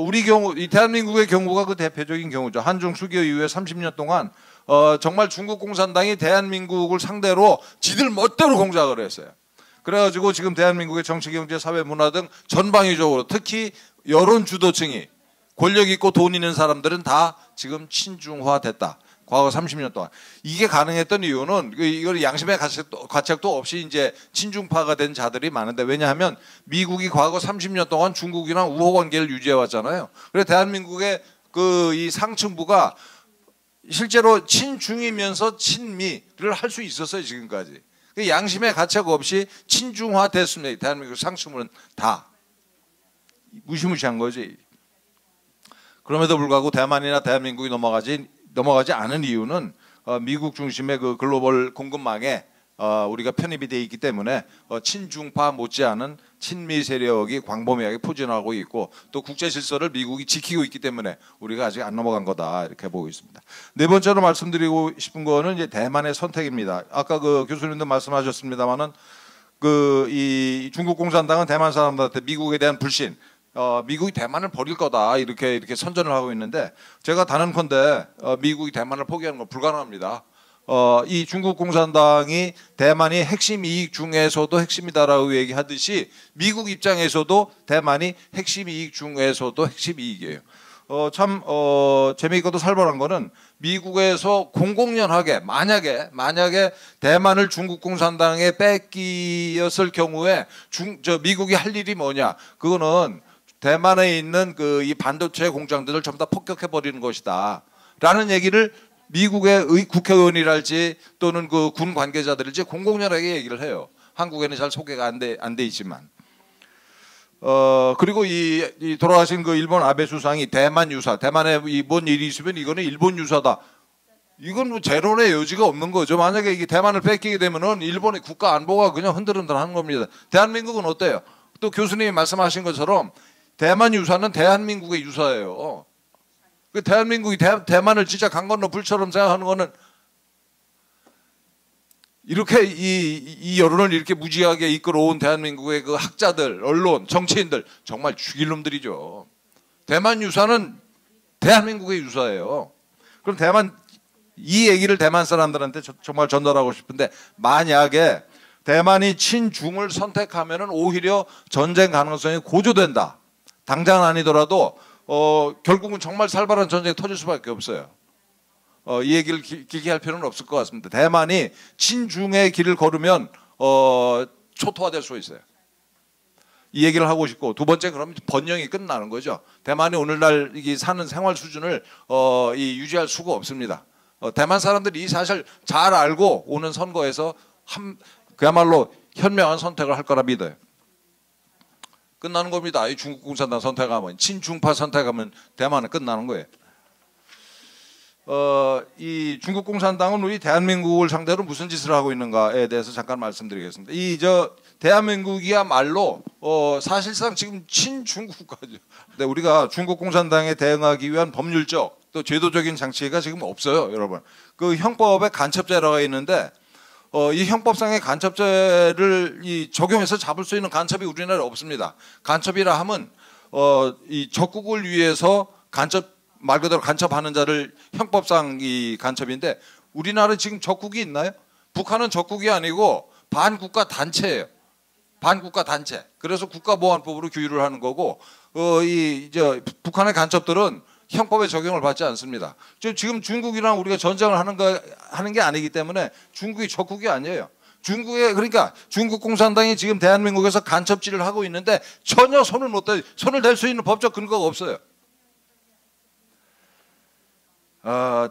우리 경우, 이 대한민국의 경우가 그 대표적인 경우죠. 한중 수교 이후에 30년 동안 정말 중국 공산당이 대한민국을 상대로 지들 멋대로 공작을 했어요. 그래가지고 지금 대한민국의 정치, 경제, 사회, 문화 등 전방위적으로 특히 여론 주도층이 권력 있고 돈 있는 사람들은 다 지금 친중화됐다. 과거 30년 동안. 이게 가능했던 이유는 이걸 양심의 가책도 없이 이제 친중파가 된 자들이 많은데, 왜냐하면 미국이 과거 30년 동안 중국이랑 우호 관계를 유지해 왔잖아요. 그래서 대한민국의 이 상층부가 실제로 친중이면서 친미를 할 수 있었어요, 지금까지. 양심의 가책 없이 친중화 됐습니다. 대한민국 상층부는 다. 무시무시한 거지. 그럼에도 불구하고 대만이나 대한민국이 넘어가지 않은 이유는 미국 중심의 그 글로벌 공급망에 우리가 편입이 돼 있기 때문에 친중파 못지않은 친미 세력이 광범위하게 포진하고 있고, 또 국제 질서를 미국이 지키고 있기 때문에 우리가 아직 안 넘어간 거다, 이렇게 보고 있습니다. 네 번째로 말씀드리고 싶은 거는 이제 대만의 선택입니다. 아까 그 교수님도 말씀하셨습니다만은 이 중국 공산당은 대만 사람들한테 미국에 대한 불신, 미국이 대만을 버릴 거다, 이렇게 선전을 하고 있는데, 제가 단언컨대 미국이 대만을 포기하는 건 불가능합니다. 이 중국 공산당이 대만이 핵심 이익 중에서도 핵심이다라고 얘기하듯이 미국 입장에서도 대만이 핵심 이익 중에서도 핵심 이익이에요. 참 재미있고도 살벌한 거는 미국에서 공공연하게 만약에 대만을 중국 공산당에 뺏기었을 경우에 미국이 할 일이 뭐냐, 그거는 대만에 있는 이 반도체 공장들을 전부 다 폭격해 버리는 것이다 라는 얘기를 미국의 국회의원이랄지 또는 그 군 관계자들일지 공공연하게 얘기를 해요. 한국에는 잘 소개가 안 돼 있지만. 그리고 이 돌아가신 그 일본 아베 수상이 대만 유사, 대만에 이번 일이 있으면 이거는 일본 유사다. 이건 뭐 재론의 여지가 없는 거죠. 만약에 이게 대만을 뺏기게 되면은 일본의 국가 안보가 그냥 흔들흔들하는 겁니다. 대한민국은 어때요? 또 교수님이 말씀하신 것처럼 대만 유사는 대한민국의 유사예요. 그 대한민국이 대만을 진짜 강 건너 불처럼 생각하는 거는, 이렇게 이 여론을 이렇게 무지하게 이끌어온 대한민국의 그 학자들, 언론, 정치인들 정말 죽일 놈들이죠. 대만 유사는 대한민국의 유사예요. 그럼 이 얘기를 대만 사람들한테 정말 전달하고 싶은데, 만약에 대만이 친중을 선택하면은 오히려 전쟁 가능성이 고조된다. 당장은 아니더라도 결국은 정말 살벌한 전쟁이 터질 수밖에 없어요. 이 얘기를 길게 할 필요는 없을 것 같습니다. 대만이 친중의 길을 걸으면 초토화될 수 있어요. 이 얘기를 하고 싶고, 두 번째 그러면 번영이 끝나는 거죠. 대만이 오늘날 이 사는 생활 수준을 이 유지할 수가 없습니다. 대만 사람들이 이 사실 잘 알고 오는 선거에서 그야말로 현명한 선택을 할 거라 믿어요. 끝나는 겁니다. 이 중국 공산당 선택하면, 친중파 선택하면 대만은 끝나는 거예요. 이 중국 공산당은 우리 대한민국을 상대로 무슨 짓을 하고 있는가에 대해서 잠깐 말씀드리겠습니다. 대한민국이야말로 사실상 지금 친중국가죠. 근데 우리가 중국 공산당에 대응하기 위한 법률적 또 제도적인 장치가 지금 없어요, 여러분. 그 형법에 간첩죄라고 있는데 이 형법상의 간첩죄를 적용해서 잡을 수 있는 간첩이 우리나라에 없습니다. 간첩이라 하면 이 적국을 위해서 말 그대로 간첩하는 자를 형법상 이 간첩인데, 우리나라 지금 적국이 있나요? 북한은 적국이 아니고 반국가 단체예요. 반국가 단체. 그래서 국가보안법으로 규율을 하는 거고, 북한의 간첩들은 형법의 적용을 받지 않습니다. 지금 중국이랑 우리가 전쟁을 하는 게 아니기 때문에 중국이 적국이 아니에요. 그러니까 중국 공산당이 지금 대한민국에서 간첩질을 하고 있는데 전혀 손을 댈 수 있는 법적 근거가 없어요.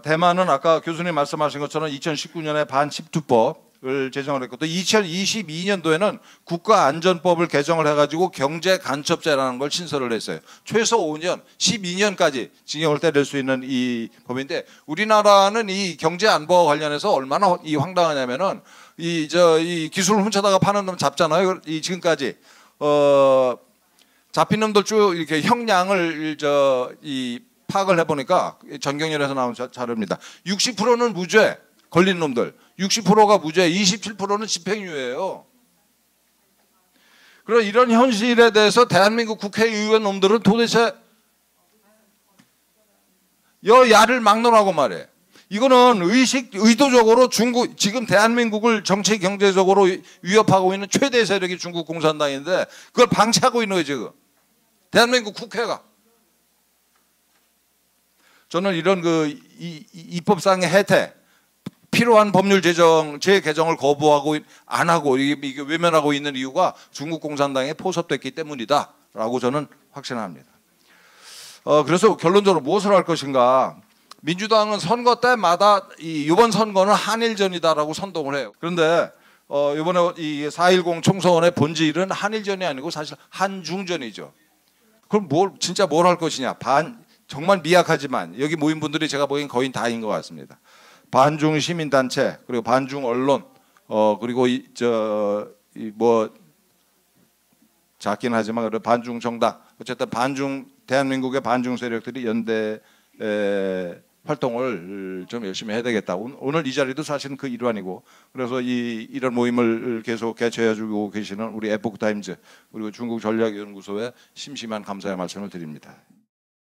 대만은 아까 교수님 말씀하신 것처럼 2019년에 반집투법을 제정을 했고, 또 2022년도에는 국가안전법을 개정을 해가지고 경제간첩죄라는 걸 신설을 했어요. 최소 5년, 12년까지 징역을 때릴 수 있는 이 법인데, 우리나라는 이 경제안보와 관련해서 얼마나 황당하냐면은 이 기술을 훔쳐다가 파는 놈 잡잖아요. 지금까지 잡힌 놈들 쭉 이렇게 형량을 파악을 해보니까 전경련에서 나온 자료입니다. 60%는 무죄, 걸린 놈들. 60%가 무죄, 27%는 집행유예예요. 그럼 이런 현실에 대해서 대한민국 국회의원 놈들은 도대체 야를 막론하고 말해. 이거는 의도적으로 지금 대한민국을 정치 경제적으로 위협하고 있는 최대 세력이 중국 공산당인데, 그걸 방치하고 있는 거예요, 지금. 대한민국 국회가. 저는 이런 입법상의 혜택, 필요한 법률 재개정을 거부하고 안 하고 이게 외면하고 있는 이유가 중국 공산당에 포섭됐기 때문이다라고 저는 확신합니다. 그래서 결론적으로 무엇을 할 것인가? 민주당은 선거 때마다 이번 선거는 한일전이다라고 선동을 해요. 그런데 이번에 이 4.10 총선의 본질은 한일전이 아니고 사실 한중전이죠. 그럼 진짜 뭘 할 것이냐? 정말 미약하지만 여기 모인 분들이 제가 보기엔 거의 다인 것 같습니다. 반중 시민단체, 그리고 반중 언론, 그리고 작긴 하지만 반중 정당, 어쨌든 대한민국의 반중 세력들이 연대 활동을 좀 열심히 해야 되겠다. 오늘 이 자리도 사실은 그 일환이고, 그래서 이런 모임을 계속 개최해주고 계시는 우리 에포크타임즈 그리고 중국전략연구소에 심심한 감사의 말씀을 드립니다.